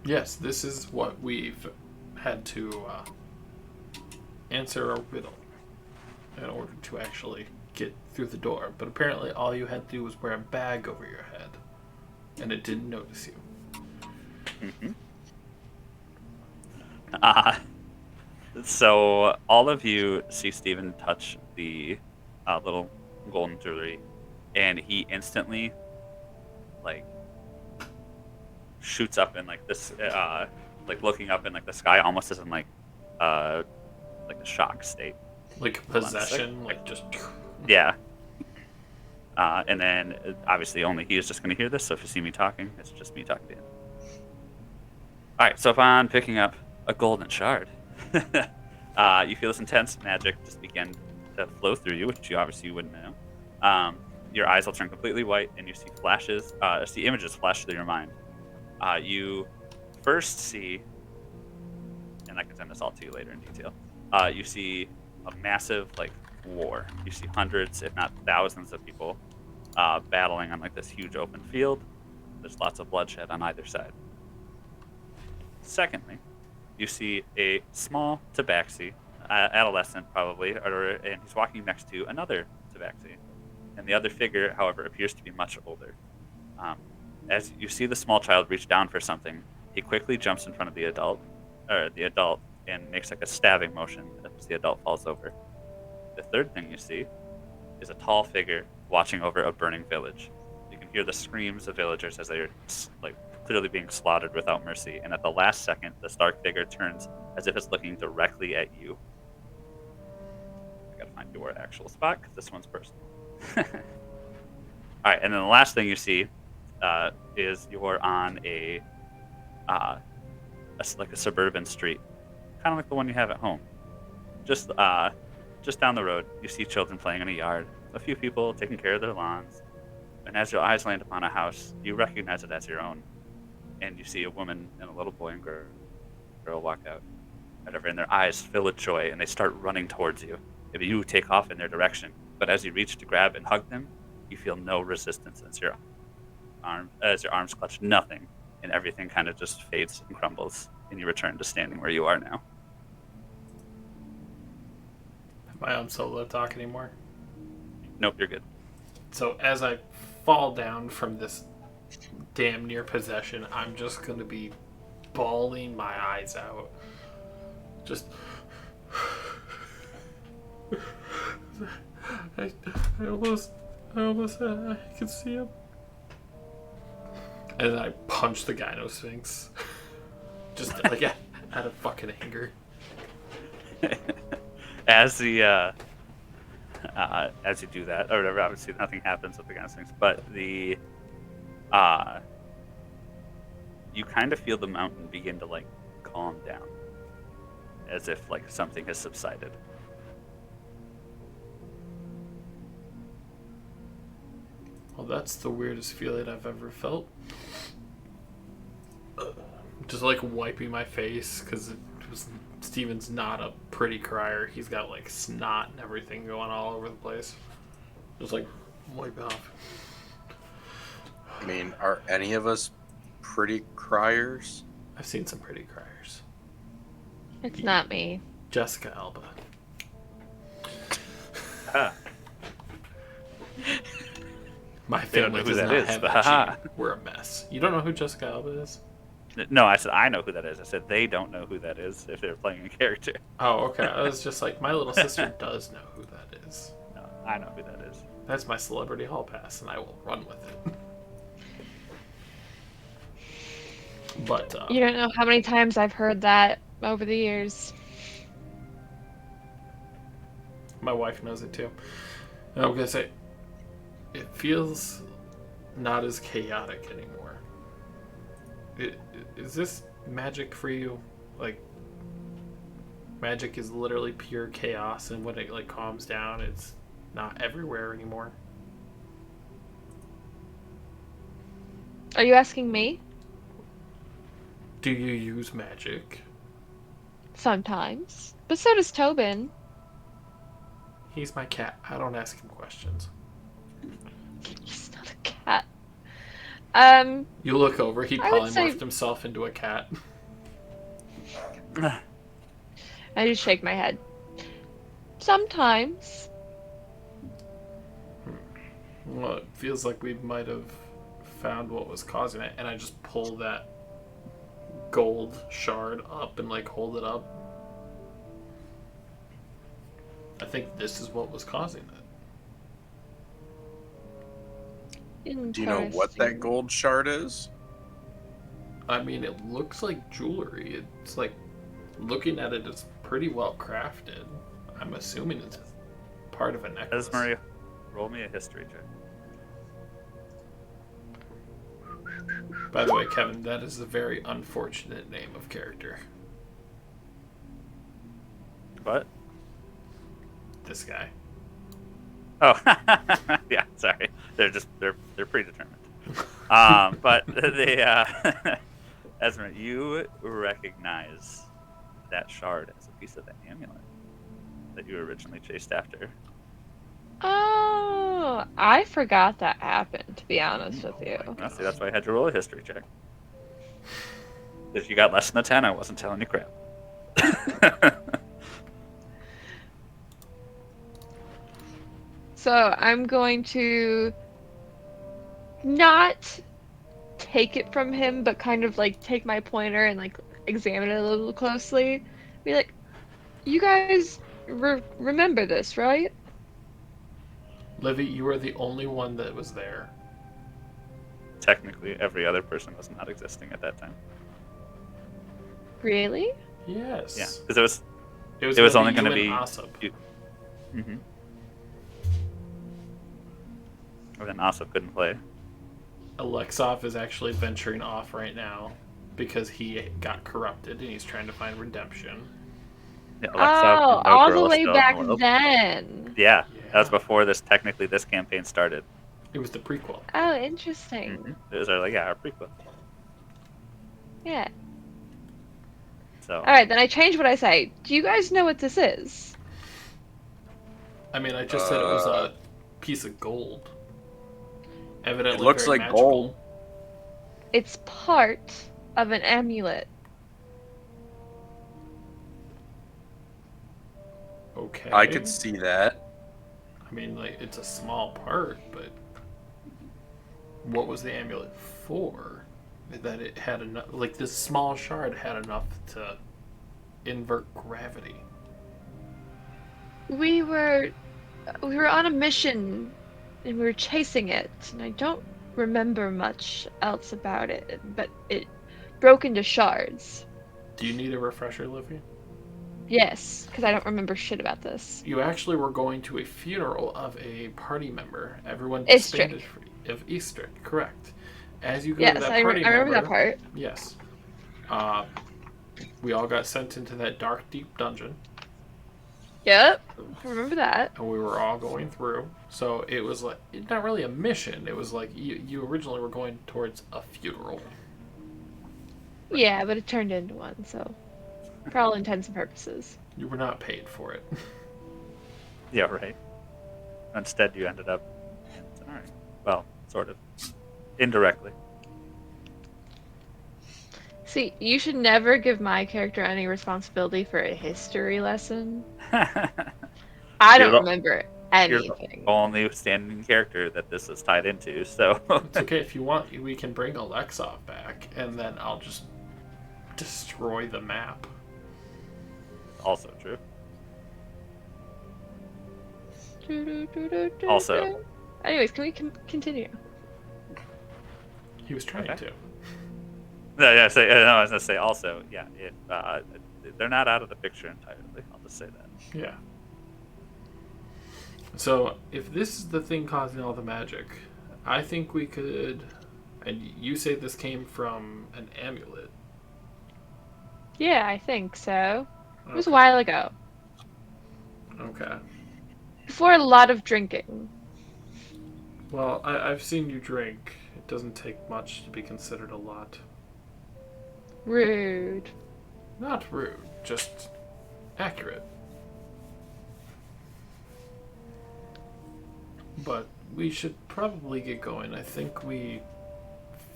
Yes, this is what we've had to answer a riddle in order to actually get through the door. But apparently all you had to do was wear a bag over your head, and it didn't notice you. Mm-hmm. So all of you see Steven touch the little golden jewelry, and he instantly, like, shoots up in like this, like looking up in like the sky, almost as in like a shock state. Like possession, like just... Yeah. And then obviously only he is just going to hear this. So if you see me talking, it's just me talking to him. All right. So upon picking up a golden shard, you feel this intense magic just begin to flow through you, which you obviously wouldn't know. Your eyes will turn completely white, and you see flashes, see images flash through your mind. You first see, and I can send this all to you later in detail. You see a massive like war. You see hundreds, if not thousands, of people battling on like this huge open field. There's lots of bloodshed on either side. Secondly, you see a small tabaxi, adolescent probably, and he's walking next to another tabaxi. And the other figure, however, appears to be much older. As you see the small child reach down for something, he quickly jumps in front of the adult, and makes like a stabbing motion as the adult falls over. The third thing you see is a tall figure watching over a burning village. You can hear the screams of villagers as they're like clearly being slaughtered without mercy. And at the last second, the stark figure turns as if it's looking directly at you. I gotta find your actual spot because this one's personal. All right, and then the last thing you see is you're on a suburban street, kind of like the one you have at home. Just down the road, you see children playing in a yard, a few people taking care of their lawns, and as your eyes land upon a house, you recognize it as your own, and you see a woman and a little boy and girl walk out, and their eyes fill with joy, and they start running towards you. If you take off in their direction, but as you reach to grab and hug them, you feel no resistance as your arms clutch nothing, and everything kind of just fades and crumbles, and you return to standing where you are now. Am I on solo talk anymore? Nope, you're good. So as I fall down from this damn near possession, I'm just going to be bawling my eyes out. Just... I almost I could see him. And then I punch the Gynosphinx. Just like out of fucking anger. As you do that, or whatever, obviously nothing happens with the Gynosphinx, but you kind of feel the mountain begin to like calm down, as if like something has subsided. Well, that's the weirdest feeling I've ever felt. Just like wiping my face, because Steven's not a pretty crier. He's got like snot and everything going all over the place. Just like wipe it off. I mean, are any of us pretty criers? I've seen some pretty criers. It's not me. Jessica Alba. My They don't know family who does that not is, have but that haha. gene. We're a mess. You don't know who Jessica Alba is? No, I said I know who that is. I said they don't know who that is if they're playing a character. Oh, okay. I was just like, my little sister does know who that is. No, I know who that is. That's my celebrity hall pass, and I will run with it. But You don't know how many times I've heard that over the years. my wife knows it too. And I'm gonna say, it feels not as chaotic anymore. Is this magic for you? Like, magic is literally pure chaos, and when it like calms down, it's not everywhere anymore. Are you asking me? Do you use magic? Sometimes. But so does Tobin. He's my cat. I don't ask him questions. He's not a cat. You look over, he I would say- polymorphed himself into a cat. I just shake my head. Sometimes. Well, it feels like we might have found what was causing it, and I just pull that gold shard up and like hold it up. I think this is what was causing it. Do you know what that Interesting. gold shard is? I mean, it looks like jewelry. It's like, looking at it, it's pretty well crafted. I'm assuming it's part of a necklace. Esmaria, roll me a history check. By the way, Kevin, that is a very unfortunate name of character. What? This guy. Oh, yeah. Sorry, they're predetermined. But Esmer, you recognize that shard as a piece of the amulet that you originally chased after. Oh, I forgot that happened, to be honest with you. Well, see, that's why I had to roll a history check. If you got less than a 10, I wasn't telling you crap. So I'm going to not take it from him, but kind of like take my pointer and like examine it a little closely. Be like, you guys remember this, right? Livy, you were the only one that was there. Technically, every other person was not existing at that time. Really? Yes. Yeah, because It was, It was gonna only gonna you be- and Asub. Mm-hmm. And then Asop couldn't play. Alexov is actually venturing off right now because he got corrupted and he's trying to find redemption. Yeah, Oh, Alexa, no all girl the is way still in back the world. then. Yeah, that was Yeah. before this campaign started. It was the prequel. Oh, interesting. Mhm. It was our prequel. Yeah. So All right, then I change what I say. Do you guys know what this is? I mean, I just said it was a piece of gold. Evidently, It looks very like magical. gold. It's part of an amulet. Okay. I could see that. I mean, like, it's a small part, but what was the amulet for? That it had enough, like, this small shard had enough to invert gravity. We were on a mission and we were chasing it, and I don't remember much else about it, but it broke into shards. Do you need a refresher, Livy? Yes, because I don't remember shit about this. You actually were going to a funeral of a party member. Everyone Istrek. disbanded of Eastrick, correct. As you go Yes, to that I party remember member, that part. yes. We all got sent into that dark, deep dungeon, Yep, I remember that. and we were all going through. So it was like, not really a mission. It was like you originally were going towards a funeral. Yeah, but it turned into one, so for all intents and purposes. You were not paid for it. yeah, right. Instead, you ended up. All right. Well, sort of. Indirectly. See, you should never give my character any responsibility for a history lesson. I don't You're the- remember You're the anything. only standing character that this is tied into, so It's okay if you want. We can bring Alexov back, and then I'll just destroy the map. also true. Do-do-do-do-do-do. Also- Anyways, can we continue? He was trying Okay. to. No, yeah, I was gonna say also, yeah, they're not out of the picture entirely. I'll just say that. Yeah. So, if this is the thing causing all the magic, I think we could. And you say this came from an amulet. Yeah, I think so. It was a Okay. while ago. Okay. Before a lot of drinking. Well, I've seen you drink. It doesn't take much to be considered a lot. Rude. Not rude, just accurate. But we should probably get going. I think we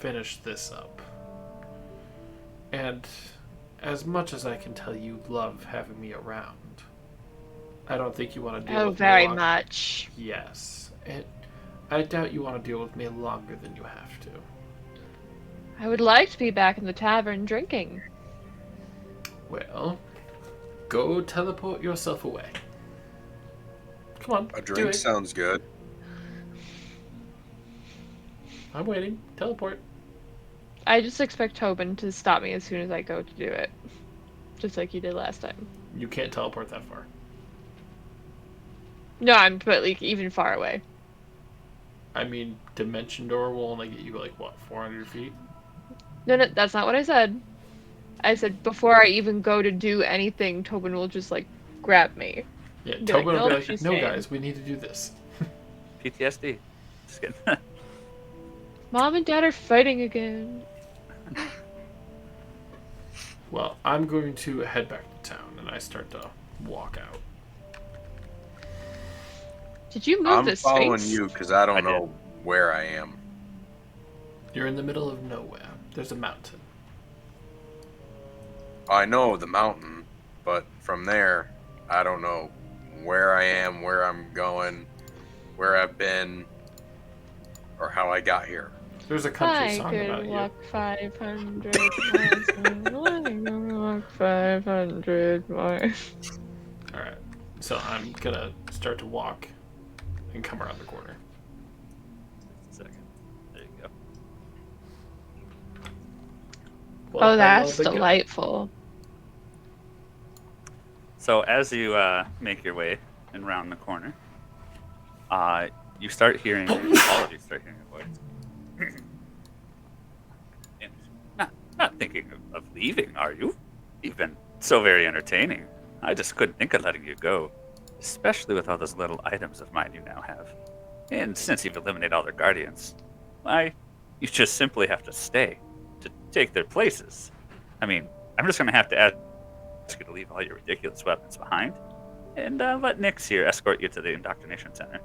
finish this up. And as much as I can tell you love having me around, I don't think you want to deal Oh, with me very long- much. Yes. I doubt you want to deal with me longer than you have to. I would like to be back in the tavern drinking. Well, go teleport yourself away. Come on, A do drink it. sounds good. I'm waiting. Teleport. I just expect Tobin to stop me as soon as I go to do it. Just like he did last time. You can't teleport that far. No, I'm but like even far away. I mean, Dimension Door will only get you like what, 400 feet? No, that's not what I said. I said before I even go to do anything, Tobin will just like grab me. Yeah, Be Tobin like, will be "Nope, like, she's no, staying." guys, we need to do this. PTSD. Just kidding. Mom and Dad are fighting again. Well, I'm going to head back to town, and I start to walk out. Did you move I'm the following Sphinx? you because I don't I know where I am. You're in the middle of nowhere. There's a mountain. I know the mountain, but from there, I don't know where I am, where I'm going, where I've been, or how I got here. There's a country I song could about walk 500 miles. I could walk 500 miles. you. Alright, so I'm gonna start to walk and come around the corner. Just a second. There you go. Well, Oh, that's hello, big guy. delightful. So as you make your way and round the corner, you start hearing, all of you start hearing a voice. And not thinking of leaving, are you? You've been so very entertaining. I just couldn't think of letting you go, especially with all those little items of mine you now have. And since you've eliminated all their guardians, why, you just simply have to stay to take their places. I mean, I'm just going to have to ask you to leave all your ridiculous weapons behind and let Nyx here escort you to the indoctrination center.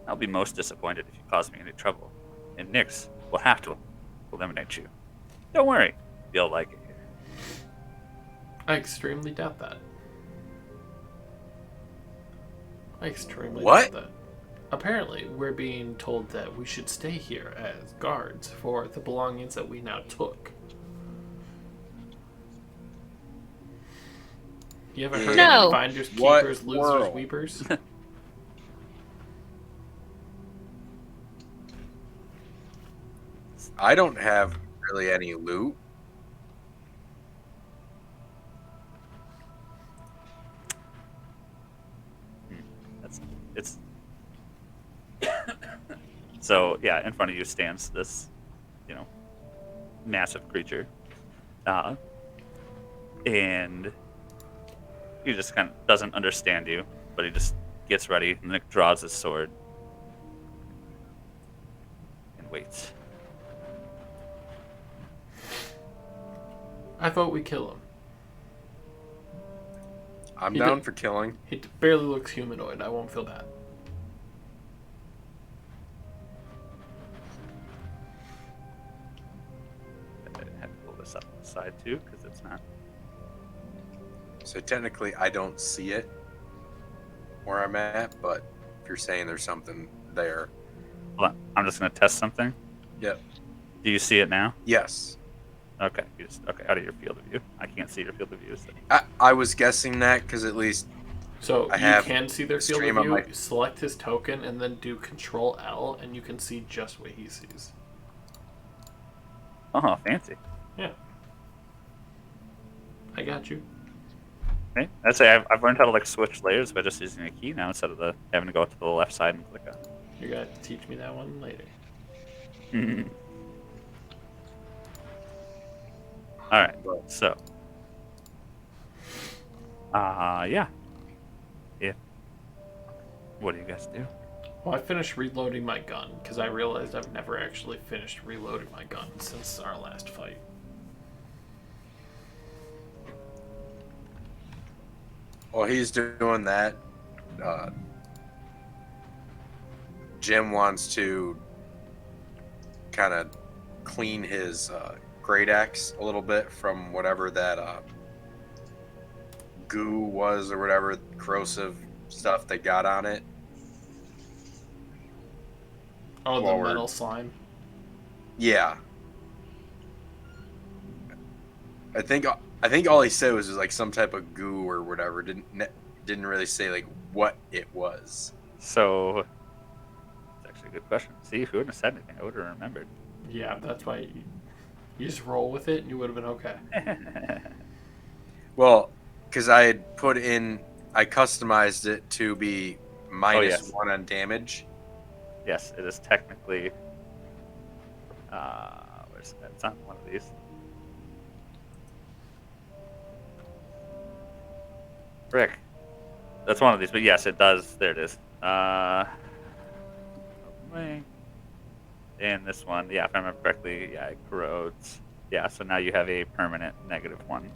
I'll be most disappointed if you cause me any trouble, and Nyx will have to eliminate you. Don't worry, you'll like it here. I extremely doubt that. I extremely What? doubt that. Apparently, we're being told that we should stay here as guards for the belongings that we now took. You ever heard No. of finders, What keepers, losers, world? weepers? I don't have really any loot. It's so yeah. In front of you stands this, massive creature, and he just kind of doesn't understand you, but he just gets ready and then draws his sword and waits. I vote we kill him. I'm He down did- for killing. He barely looks humanoid. I won't feel bad. I had to pull this up on the side too because it's not. So technically, I don't see it where I'm at, but if you're saying there's something there, Hold on. I'm just gonna test something. yep. Do you see it now? Yes. Okay. Okay. Out of your field of view. I can't see your field of view. So. I was guessing that because at least So I you have can see their field stream of on view. my- Select his token and then do Control L, and you can see just what he sees. Oh, fancy. Yeah. I got you. Okay. I'd say I've learned how to switch layers by just using a key now instead of having to go to the left side and click on it. You're gonna have to teach me that one later. All right. So. Yeah. What do you guys do? Well, I finished reloading my gun because I realized I've never actually finished reloading my gun since our last fight. while he's doing that, Jim wants to kind of clean his great axe a little bit from whatever that goo was or whatever corrosive stuff they got on it. Oh, the Forward. metal slime. Yeah. I think all he said was like some type of goo or whatever. Didn't really say like what it was. So, it's actually a good question. See, if you wouldn't have said anything, I would have remembered. Yeah, that's why you just roll with it and you would have been okay. Well, because I customized it to be yes. -1 on damage. Yes, it is technically. Where's that? It's on one of these. Frick. That's one of these, but yes, it does. There it is. And this one, yeah, if I remember correctly, yeah, it corrodes. Yeah, so now you have a permanent -1.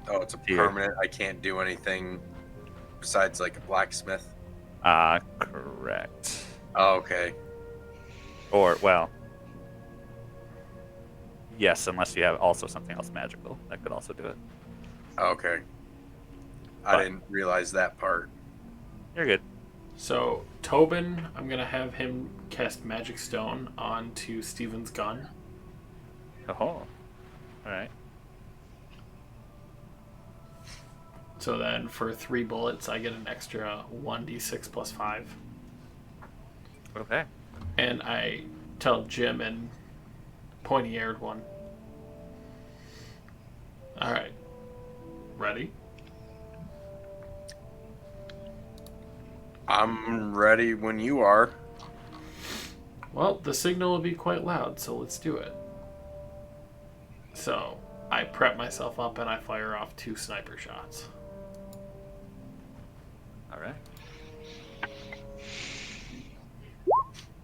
Oh, it's a Here. permanent. I can't do anything besides like a blacksmith. Correct. Oh, okay. Or, well, yes, unless you have also something else magical that could also do it. Okay. But- I didn't realize that part. You're good. So, Tobin, I'm going to have him cast Magic Stone onto Steven's gun. Oh, alright. So then for 3 bullets, I get an extra 1d6 plus 5. Okay. And I tell Jim and pointy-eared one. Alright. Ready? I'm ready when you are. Well, the signal will be quite loud, so let's do it. So, I prep myself up and I fire off 2 sniper shots. Alright.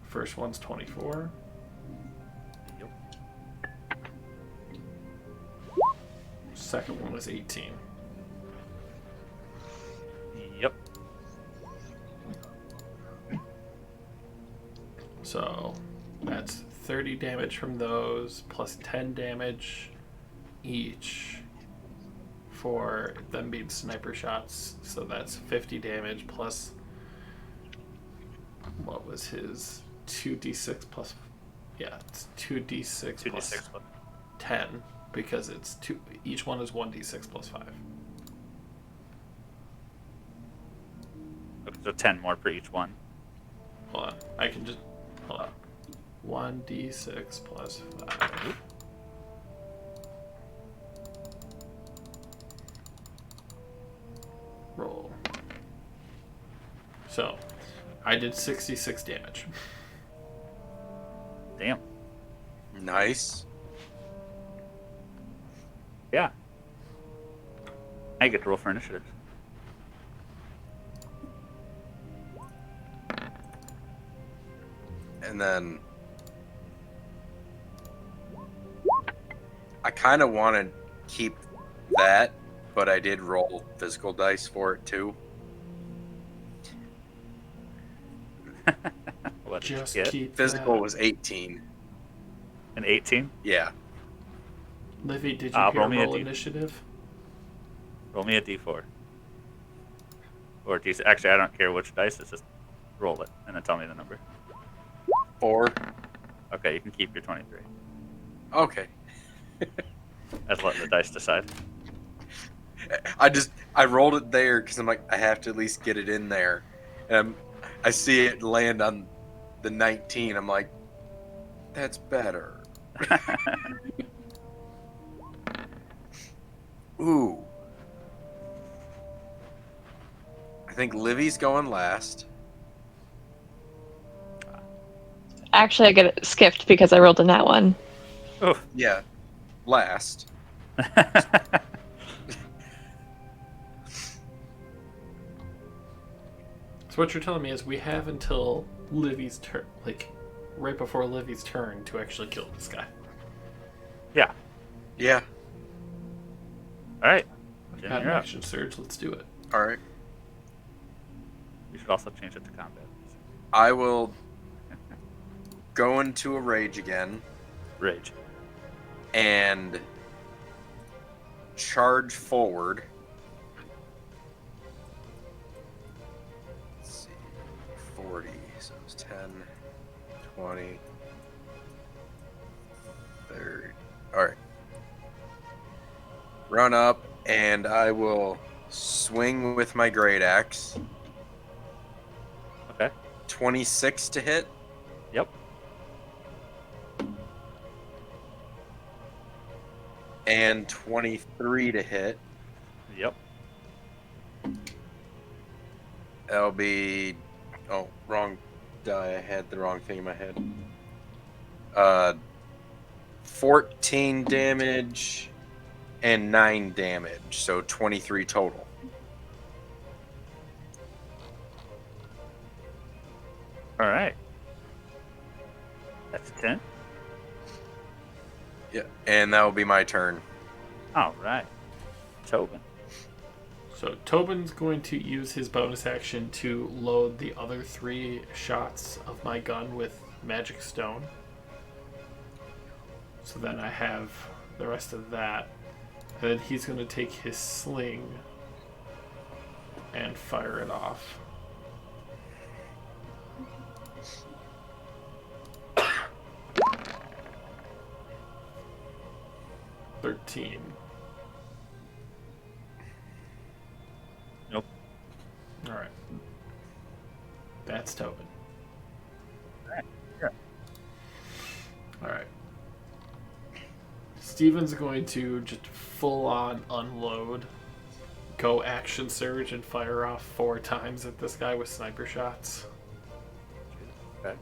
First one's 24. Yep. Second one was 18. Yep. So that's 30 damage from those, plus 10 damage each for them being sniper shots. So that's 50 damage plus, what was his 2d6 plus, yeah, it's 2d6 plus 2d6 plus. 10 because it's two, each one is 1d6 plus 5. Okay, so 10 more per each one. Hold on, I can just, hold on. 1d6 plus 5. Roll. So, I did 66 damage. Damn. Nice. Yeah. I get to roll for initiative. And then I kind of want to keep that, but I did roll physical dice for it too. What did Just you get? keep Physical that. was 18. An 18? Yeah. Livy, did you roll hear me a roll D- initiative? Roll me a d4. Or d6. Actually, I don't care which dice. It's just roll it and then tell me the number. 4. Okay, you can keep your 23. Okay. That's letting the dice decide. I rolled it there because I'm like, I have to at least get it in there. And I see it land on the 19. I'm like, that's better. Ooh. I think Livy's going last. Actually, I get it skipped because I rolled in that one. Oh. Yeah. Last. So what you're telling me is we have until Livy's turn, like right before Livy's turn, to actually kill this guy. Yeah. Yeah. All right. I've Jim, got an you're up. action surge. Let's do it. All right. You should also change it to combat. I will go into a rage again Rage. and charge forward. Let's see, 40, so it's 10, 20, 30. All right. Run up, and I will swing with my great axe. Okay. 26 to hit. Yep. And 23 to hit. Yep. That'll be... Oh, wrong die. I had the wrong thing in my head. 14 damage and 9 damage. So 23 total. All right. That's 10. Yeah, and that will be my turn. All right. Tobin. So Tobin's going to use his bonus action to load the other 3 shots of my gun with magic stone. So then I have the rest of that. And then he's going to take his sling and fire it off. $13. Nope. Alright. That's Tobin. Alright. Yeah. Alright. Steven's going to just full on unload, go action surge, and fire off 4 times at this guy with sniper shots. Okay.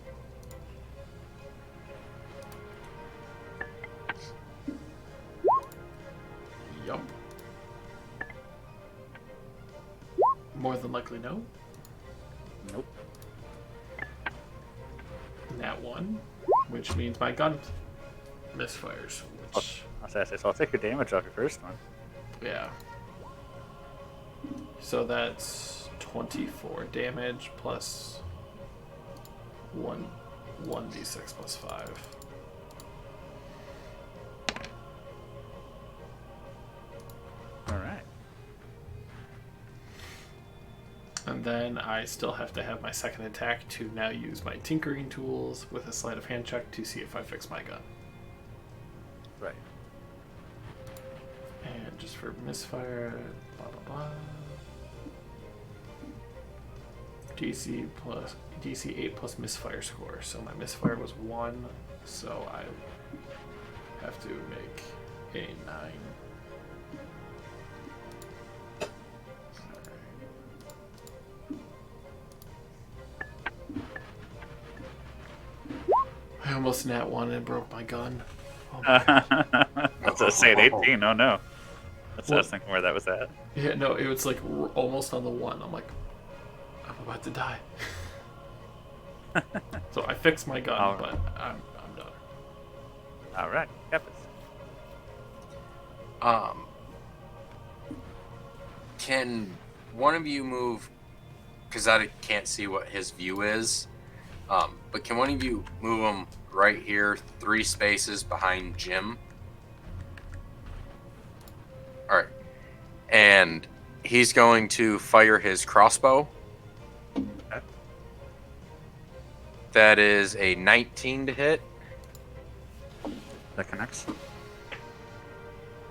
Yup. More than likely, no. Nope. Nat 1, which means my gun misfires. Which, So I'll take your damage off your first one. yeah. So that's 24 damage plus 1d6 plus 5. All right. And then I still have to have my second attack to now use my tinkering tools with a sleight of hand check to see if I fix my gun. Right. And just for misfire, blah blah blah. DC 8 plus misfire score. So my misfire was 1, so I have to make a 9. I almost nat 1 and broke my gun. Oh my That's a say at 18. Oh no. That's what I was Well- thinking where that was at. Yeah, no, it was like almost on the 1. I'm like, I'm about to die. So I fixed my gun, Alright. but I'm done. All right. Capus. Can one of you move? Because I can't see what his view is. But can one of you move him right here, 3 spaces behind Jim? All right. And he's going to fire his crossbow. Okay. That is a 19 to hit That connects.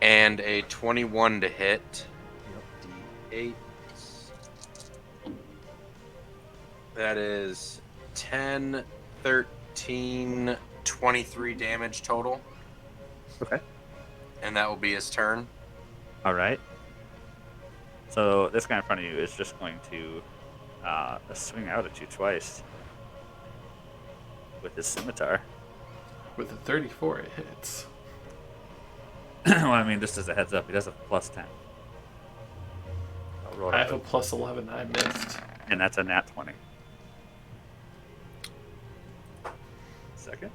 and a 21 to hit. D8. That is 10, 13, 23 damage total. Okay. And that will be his turn. All right. So this guy in front of you is just going to swing out at you twice with his scimitar. With a 34, it hits. Well, I mean, just as a heads up, he does a plus 10. I'll roll I it have a out. plus 11. I missed. And that's a nat 20. Second.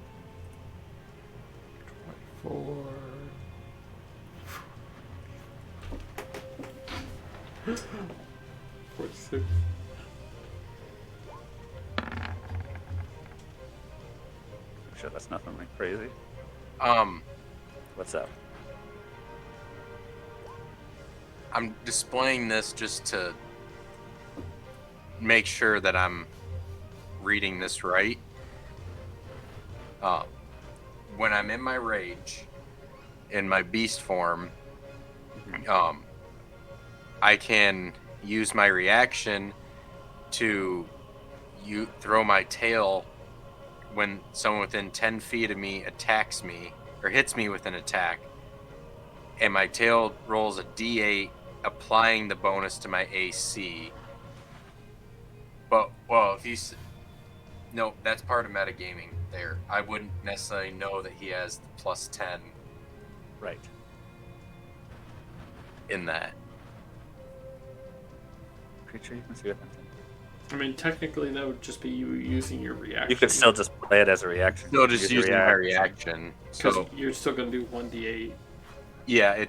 24. 46. Make sure that's nothing like crazy. What's up? I'm displaying this just to make sure that I'm reading this right. When I'm in my rage, in my beast form, I can use my reaction to throw my tail when someone within 10 feet of me attacks me or hits me with an attack, and my tail rolls a d8, applying the bonus to my AC. But, well, no, that's part of metagaming there. I wouldn't necessarily know that he has the plus 10 Right. in that. Creature you can see within 10. I mean, technically, that would just be you using your reaction. You could still just play it as a reaction. Still just Use your using my reaction. Because So, you're still going to do 1d8. yeah,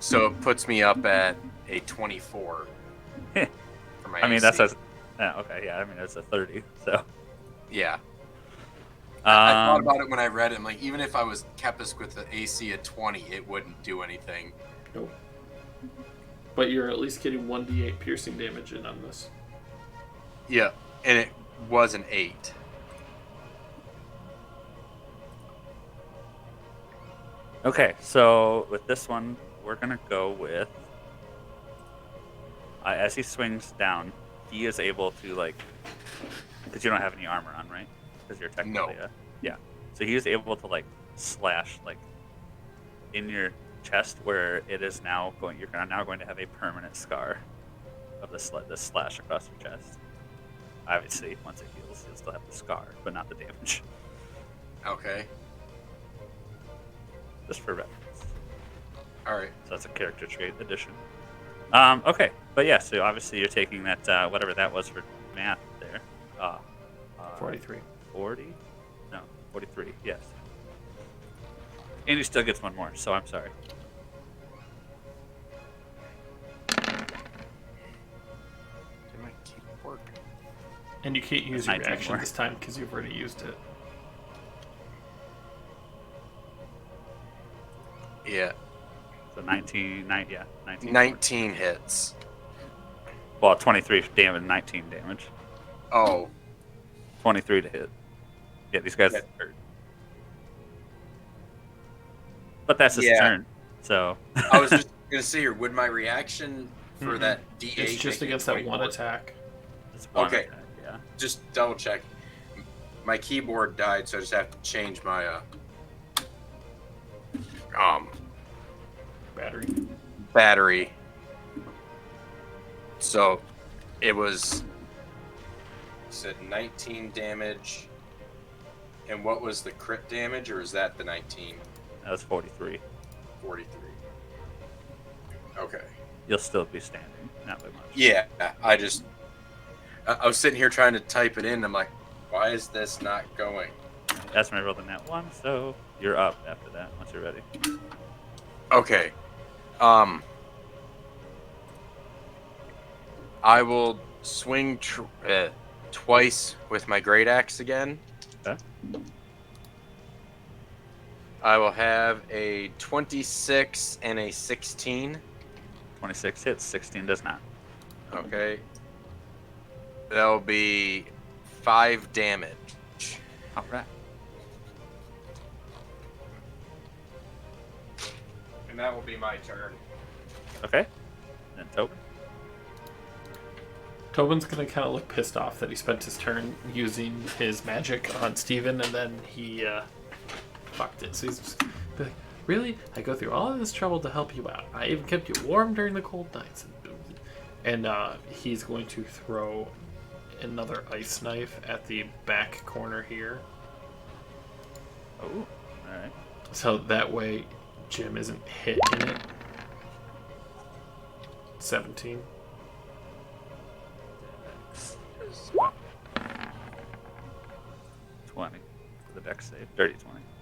so it puts me up at a 24. For my I mean, AC. that's a. Yeah, okay, yeah, I mean, it's a 30, so. Yeah. I thought Um, about it when I read it. I'm like, even if I was Kepis with the AC at 20, it wouldn't do anything. Nope. But you're at least getting 1d8 piercing damage in on this. Yeah, and it was an 8. okay, so with this one, we're gonna go with. As he swings down, he is able to, like. Because you don't have any armor on, right? Because you're technically No. yeah. So he is able to, like, slash, like, in your chest where it is now going. You're now going to have a permanent scar of the slash across your chest. Obviously, once it heals, you'll still have the scar, but not the damage. Okay. Just for reference. All right. So that's a character trait addition. Okay, but yeah, so obviously you're taking that, whatever that was for math there. 43. 40? No, 43, yes. And he still gets one more, so I'm sorry. Did my keyboard? And you can't use your 19 reaction more. this time because you've already used it. Yeah. So 19. 19 hits. Well, 23 damage, 19 damage. Oh. 23 to hit. Yeah, these guys Yeah. hurt. But that's his Yeah. turn, so... I was just going to say here, would my reaction for Mhm. that D8 It's just make it against that one 24? attack. It's one Okay. attack, yeah. Just double check. My keyboard died, so I just have to change my Battery. battery. So it was, you said 19 damage. And what was the crit damage, or is that the 19? That was 43. 43. Okay. You'll still be standing, not by much. Yeah, I was sitting here trying to type it in. I'm like, why is this not going? That's when I rolled in that one, so you're up after that, once you're ready. Okay. I will swing twice with my great axe again. Okay. I will have a 26 and a 16. 26 hits, 16 does not. Okay. That'll be 5 damage. Alright. And that will be my turn. Okay. Then Tobin. Tobin's gonna kind of look pissed off that he spent his turn using his magic on Steven and then he fucked it. So he's just be like, really? I go through all of this trouble to help you out. I even kept you warm during the cold nights. And he's going to throw another ice knife at the back corner here. Oh, alright. So that way Jim isn't hit in it. 17. 20. The dex save. Dirty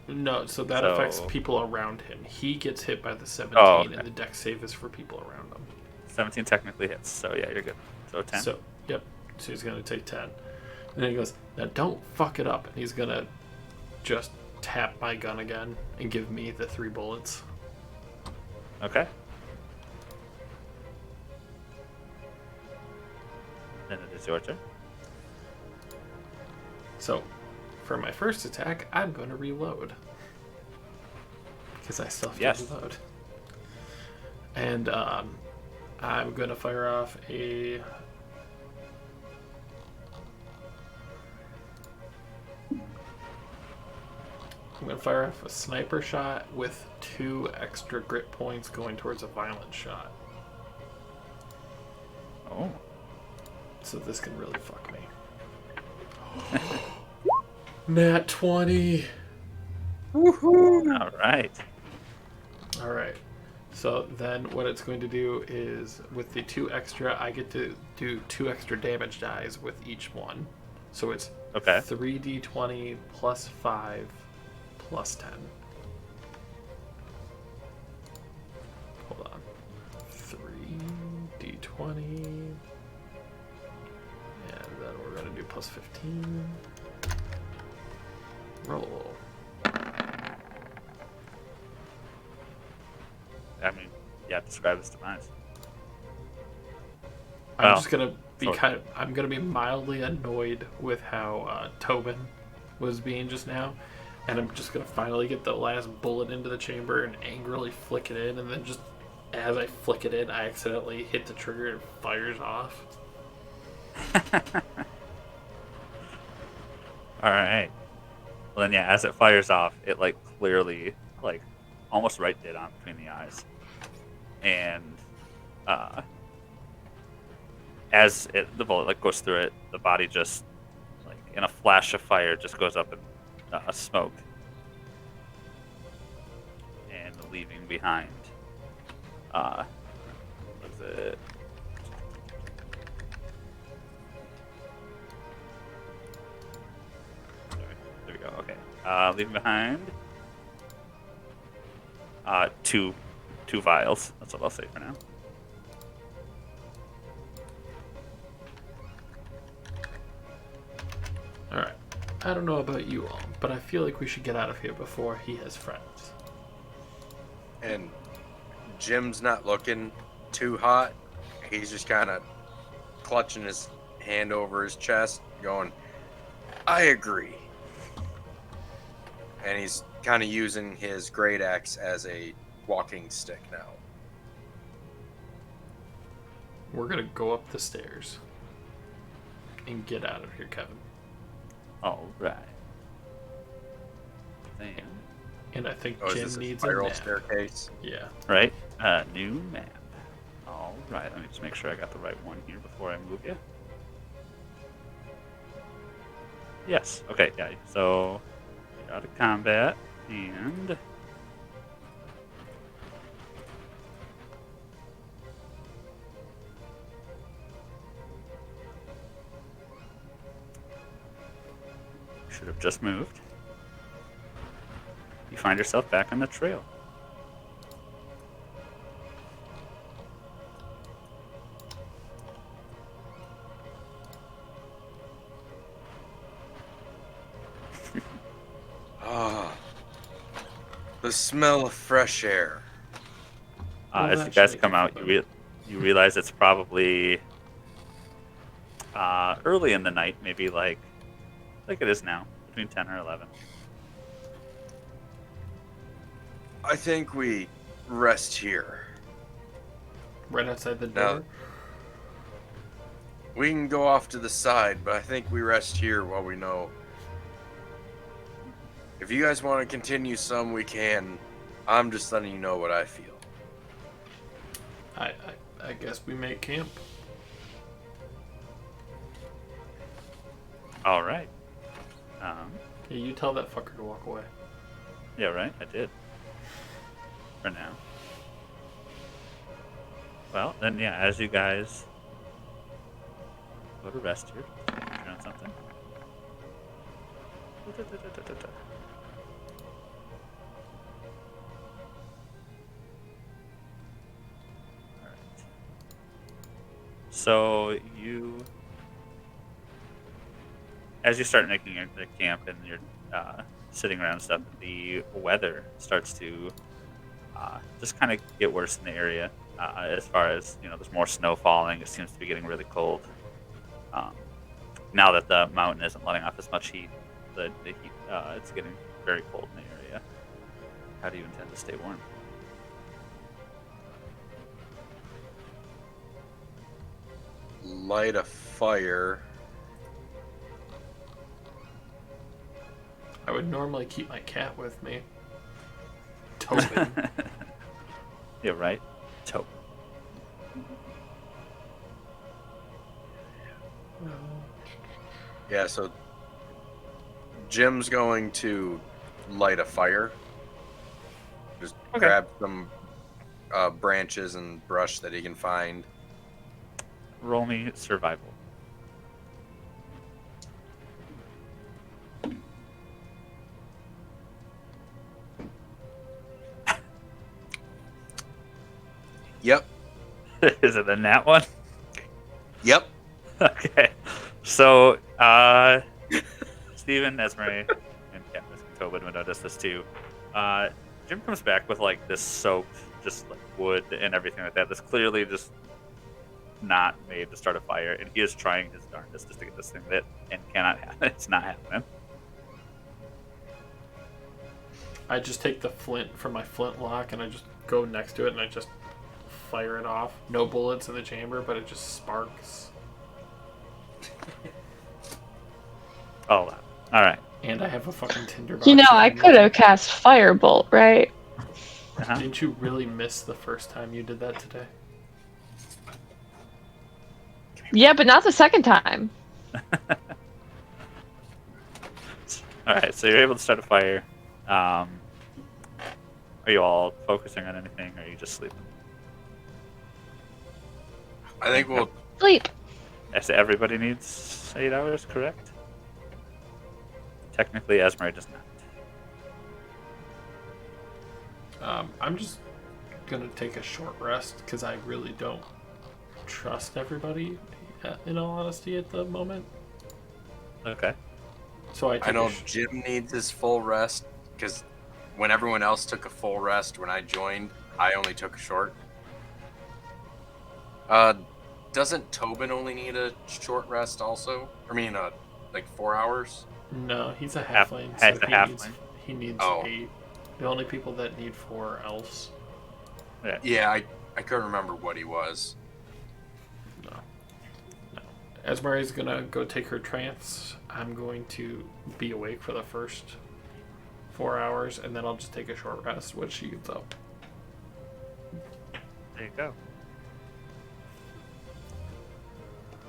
20. No, so that So- affects people around him. He gets hit by the 17, Oh, okay. and the dex save is for people around him. 17 technically hits, so yeah, you're good. So 10. So, yep. So he's going to take 10. And then he goes, now don't fuck it up. And he's going to just tap my gun again and give me the 3 bullets. Okay. Then it is your turn. So, for my first attack, I'm going to reload. Because I still have Yes. to reload. And I'm going to fire off a... I'm going to fire off a sniper shot with 2 extra grit points going towards a violent shot. Oh. So this can really fuck me. Nat 20! All right. Alright. So then what it's going to do is, with the 2 extra, I get to do 2 extra damage dies with each one. So it's Okay. 3d20 plus 5 plus 10. Hold on. 3d20. And then we're going to do plus 15. Roll. I mean, yeah, describe his demise. I'm Well, just gonna be sorry. I'm gonna be mildly annoyed with how Tobin was being just now, and I'm just gonna finally get the last bullet into the chamber and angrily flick it in, and then just as I flick it in, I accidentally hit the trigger and it fires off. All right. Well, then, yeah, as it fires off, it like clearly, like, almost right dead on between the eyes, and as the bullet like goes through it, the body just like in a flash of fire just goes up in smoke, and leaving behind. What's it? There we go. Okay. Leaving behind two vials. That's what I'll say for now. Alright. I don't know about you all, but I feel like we should get out of here before he has friends. And Jim's not looking too hot. He's just kind of clutching his hand over his chest, going, I agree. And he's kind of using his great axe as a walking stick now. We're gonna go up the stairs and get out of here, Kevin. All right. Then, And I think Oh, is Jim this a needs a spiral nap. staircase? Yeah. right. New map. All right. Let me just make sure I got the right one here before I move you. Yes. Okay. Yeah. So you're out of combat, and should have just moved. You find yourself back on the trail. Ah, the smell of fresh air. Well, As that you guys should come make out, it you realize it's probably early in the night, maybe like it is now, between 10 or 11. I think we rest here. Right outside the Now- door. We can go off to the side, but I think we rest here while we know. If you guys want to continue some, we can. I'm just letting you know what I feel. I guess we make camp. All right. Yeah, you tell that fucker to walk away. Yeah, right. I did. For now. Well, then, yeah. As you guys go to rest here, turn on something. All right. So as you start making your camp and you're sitting around and stuff, the weather starts to just kind of get worse in the area. As far as there's more snow falling. It seems to be getting really cold. Now that the mountain isn't letting off as much heat, the heat it's getting very cold in the area. How do you intend to stay warm? Light a fire. I would normally keep my cat with me. Tobin. Yeah, right. Taupe. Yeah, so Jim's going to light a fire. Just Okay. grab some branches and brush that he can find. Roll me survival. Yep. Is it a nat one? Yep. Okay. So, Steven, Esme, and Katniss and Tobin would notice this too. Jim comes back with like this soaked, just like wood and everything like that. That's clearly just not made to start a fire, and he is trying his darndest just to get this thing lit, and cannot happen. It's not happening. I just take the flint from my flintlock and I just go next to it and I just fire it off. No bullets in the chamber, but it just sparks. Oh, all right. And I have a fucking tinderbox. You know, if I need could it. have cast Firebolt, right? Uh-huh. Didn't you really miss the first time you did that today? Yeah, but not the second time. All right, so you're able to start a fire. Are you all focusing on anything, or are you just sleeping? I think we'll. Sleep. I say everybody needs 8 hours, correct? Technically, Esmer does not. I'm just gonna take a short rest because I really don't trust everybody. In all honesty, at the moment, Okay. so I I take know a sh- Jim needs his full rest because when everyone else took a full rest when I joined, I only took a short. Doesn't Tobin only need a short rest also? I mean, like 4 hours? No, he's a Half- halfling, he's so a halfling. he needs Oh. 8. The only people that need 4 are elves. Yeah, I couldn't remember what he was. Esmeri's gonna go take her trance. I'm going to be awake for the first 4 hours, and then I'll just take a short rest when she gets up. There you go.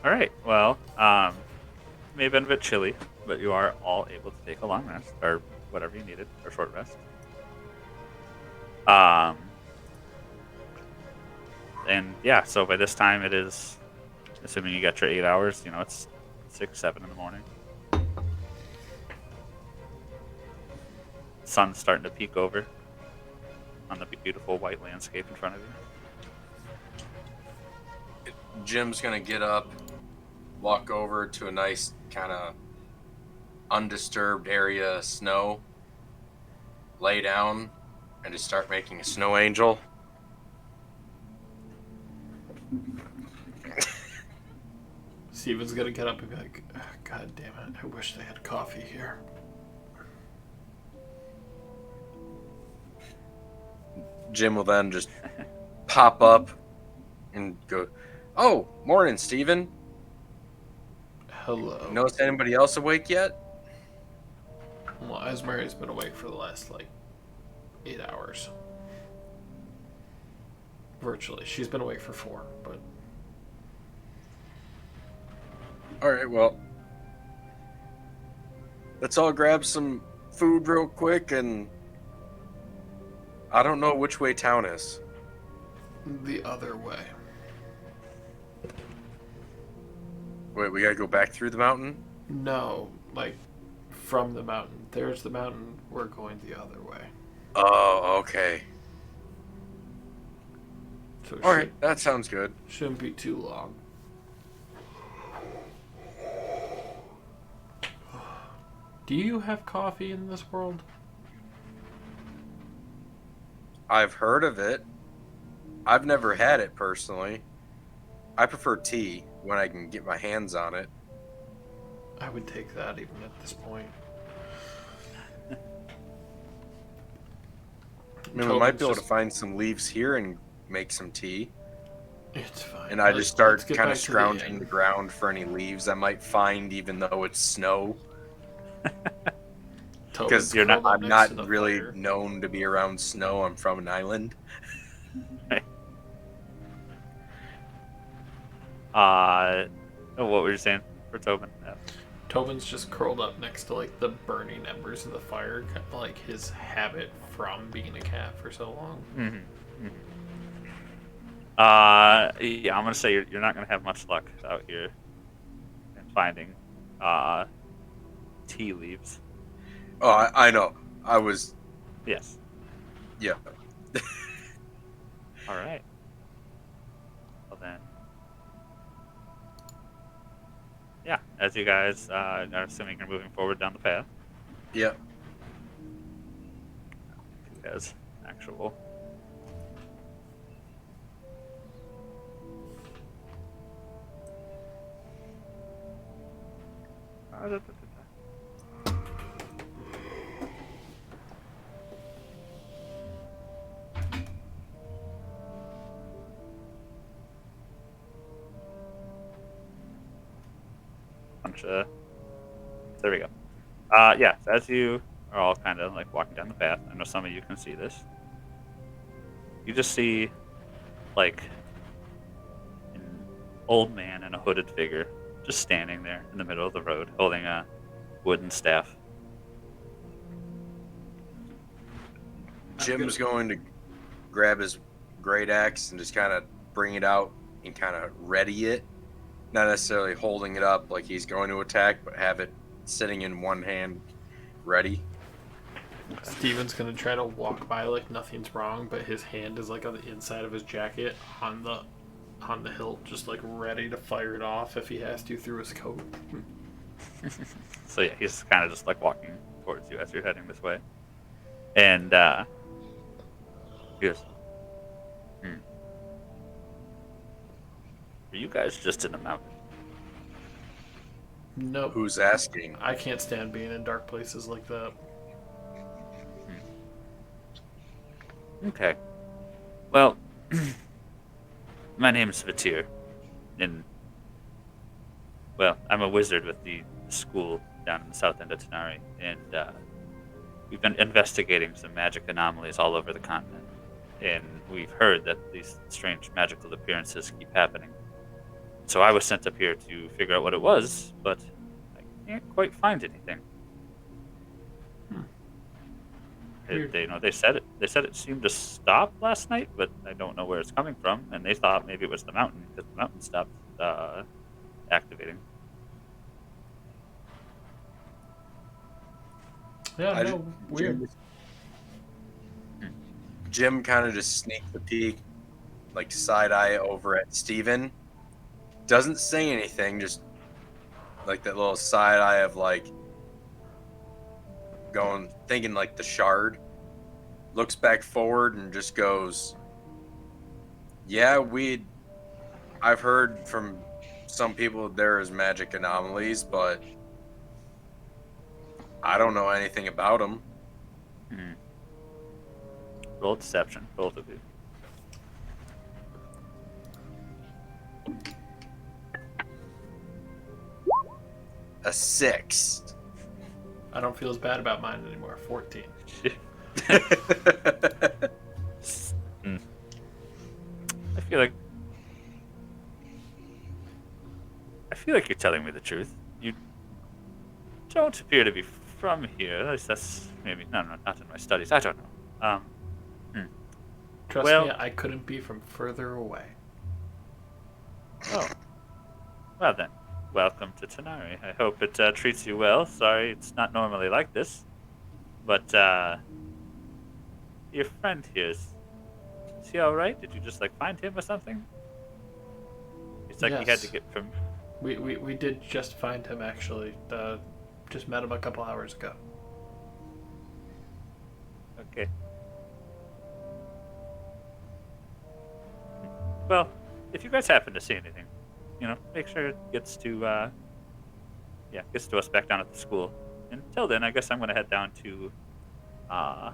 All right. Well, may have been a bit chilly, but you are all able to take a long rest or whatever you needed, or short rest. And yeah, so by this time it is, assuming you got your 8 hours, it's 6, 7 in the morning. Sun's starting to peek over on the beautiful white landscape in front of you. Jim's gonna get up, walk over to a nice kind of undisturbed area of snow, lay down, and just start making a snow angel. Steven's gonna get up and be like, "Ah, God damn it, I wish they had coffee here." Jim will then just pop up and go, "Oh, morning, Steven. Hello. Notice anybody else awake yet?" Well, Esmeri's been awake for the last, 8 hours. Virtually. She's been awake for 4, but... All right, well, let's all grab some food real quick, and I don't know which way town is. The other way. Wait, we gotta go back through the mountain? No, from the mountain. There's the mountain. We're going the other way. Oh, okay. So it All right, that sounds good. shouldn't be too long. Do you have coffee in this world? I've heard of it. I've never had it personally. I prefer tea when I can get my hands on it. I would take that even at this point. I mean, we might Tobin's be able to just- find some leaves here and make some tea. It's fine. And I just start Let's get kind back of to the scrounging inn. the ground for any leaves I might find, even though it's snow. Tobin's Because curled up I'm next to not the really fire. known to be around snow. I'm from an island. What were you saying for Tobin? Tobin's just curled up next to like the burning embers of the fire, kind of like his habit from being a cat for so long. Mm-hmm. Yeah, I'm gonna say you're not gonna have much luck out here in finding tea leaves. Oh, I know. I was, Yes. yeah. All right. Well then. Yeah, as you guys are assuming you're moving forward down the path, Yeah. as actual. There we go. Yeah, so as you are all kind of like walking down the path, I know some of you can see this. You just see like an old man and a hooded figure just standing there in the middle of the road holding a wooden staff. Jim's going to grab his great axe and just kind of bring it out and kind of ready it. Not necessarily holding it up like he's going to attack, but have it sitting in one hand ready. Steven's gonna try to walk by like nothing's wrong, but his hand is like on the inside of his jacket on the hilt, just like ready to fire it off if he has to through his coat. So yeah, he's kind of just like walking towards you as you're heading this way. And he goes, Are you guys just in the mountain? Nope. Who's asking? I can't stand being in dark places like that. Okay. Well, my name is Vatir, and well, I'm a wizard with the school down in the south end of Tenari, and we've been investigating some magic anomalies all over the continent, and we've heard that these strange magical appearances keep happening. So I was sent up here to figure out what it was, but I can't quite find anything. Weird. They said it seemed to stop last night, but I don't know where it's coming from, and they thought maybe it was the mountain because the mountain stopped activating. Yeah, I no, weird. Jim kind of just sneaks a peek, like side eye over at Steven. Doesn't say anything, just like that little side eye of like going, thinking like the shard. Looks back forward and just goes, yeah, I've heard from some people there is magic anomalies, but I don't know anything about them. Roll deception, both of you. A 6. I don't feel as bad about mine anymore. 14. I feel like you're telling me the truth. You don't appear to be from here. At least that's maybe not in my studies. I don't know. Trust Well- me, I couldn't be from further away. Oh. Well then, welcome to Tenari. I hope it treats you well. Sorry, it's not normally like this. But, your friend here, is he alright? Did you just, like, find him or something? It's like he had to Yes. get from... We did just find him actually. just met him a couple hours ago. Okay. Well, if you guys happen to see anything, make sure it gets to us back down at the school. Until then, I guess I'm gonna head down to the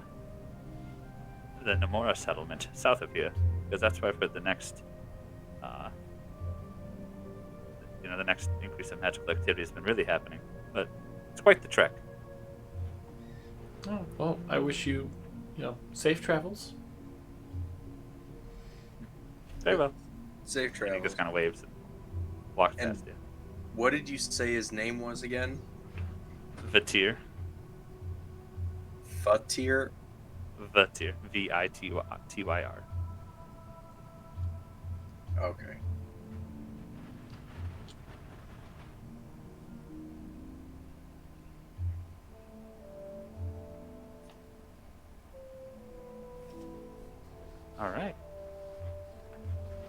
Namora settlement south of here, because that's where for the next the next increase in magical activity has been really happening. But it's quite the trek. Oh, well, I wish you, safe travels. Very well. Safe And he travels. just kind of waves and walks And- past you. What did you say his name was again? Vatir. Fatir? Vatir. Vityr. Okay. All right.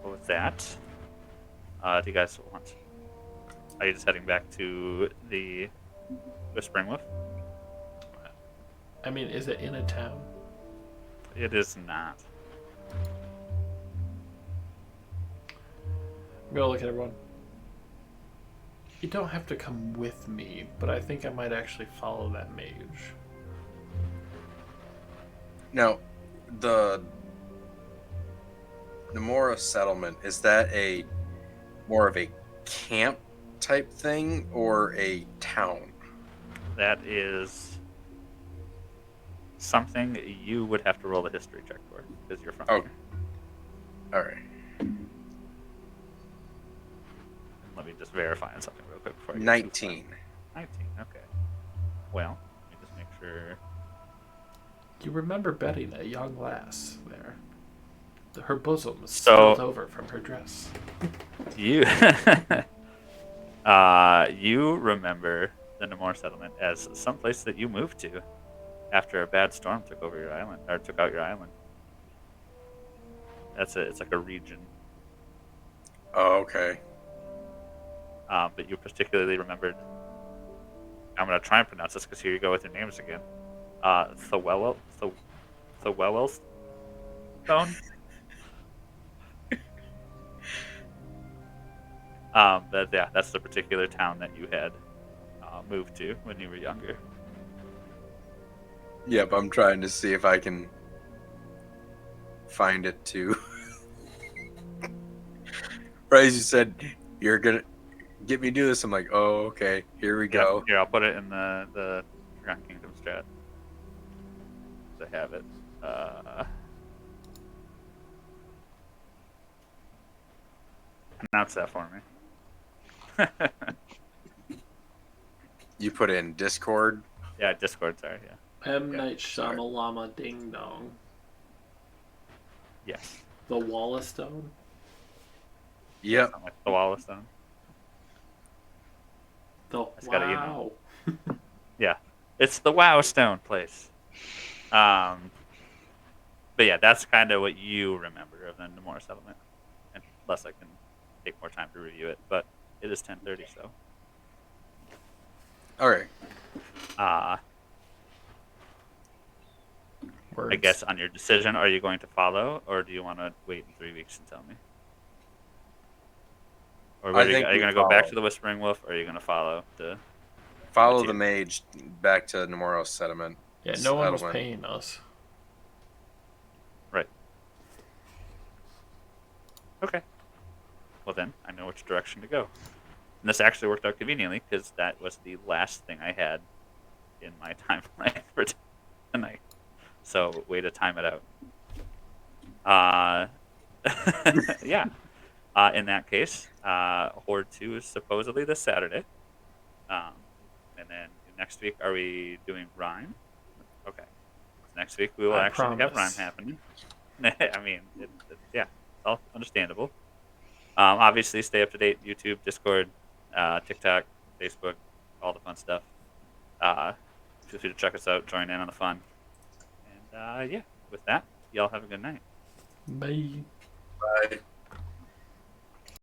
Well, with that, do you guys want? Are you just heading back to the Whispering Wolf? I mean, is it in a town? It is not. I'm gonna look at everyone. You don't have to come with me, but I think I might actually follow that mage. Now, the Namora settlement, is that more of a camp type thing or a town? That is something you would have to roll a history check for, because you're from Oh. here. All right. Let me just verify on something real quick before I get too 19. far. 19, okay. Well, let me just make sure. You remember betting a young lass there. Her bosom was So- spilled over from her dress. You you remember the Namor settlement as some place that you moved to after a bad storm took over your island, or took out your island. It's like a region. Oh, okay. But you particularly remembered. I'm gonna try and pronounce this because here you go with your names again. Thowell Stone. But yeah, that's the particular town that you had moved to when you were younger. Yep, I'm trying to see if I can find it too. Right as you said, you're gonna get me to do this. I'm like, oh, okay, here we Yeah, go. here, I'll put it in the Forgotten Kingdom strat. I have it. Pronounce that for me. You put in Discord. Yeah, Discord, sorry, yeah. M. Yeah, Night sorry. Shyamalama Ding Dong. Yes. The Wallace Stone. Yep. Something like the Wallace Stone. The It's got a, you wow. know. It's the Wow Stone place. But yeah, that's kind of what you remember of the Namor settlement. Unless I can take more time to review it. But it is 10:30, so. All right. I Words. guess on your decision, are you going to follow, or do you want to wait in 3 weeks and tell me? Or I are you think going we to go back follow. to the Whispering Wolf, or are you going to follow the? Follow That's the it. mage back to Nemoros settlement. Yeah, no one was settlement. paying us. Right. Okay. Well then, I know which direction to go. And this actually worked out conveniently because that was the last thing I had in my timeline for tonight. So way to time it out. Yeah. In that case, Horde 2 is supposedly this Saturday. And then next week, are we doing Rhyme? Okay. Next week, we will I actually have Rhyme promise. happening. I mean, yeah, it's all understandable. Obviously, stay up to date. YouTube, Discord, TikTok, Facebook, all the fun stuff. Feel free to check us out, join in on the fun. And yeah, with that, y'all have a good night. Bye. Bye.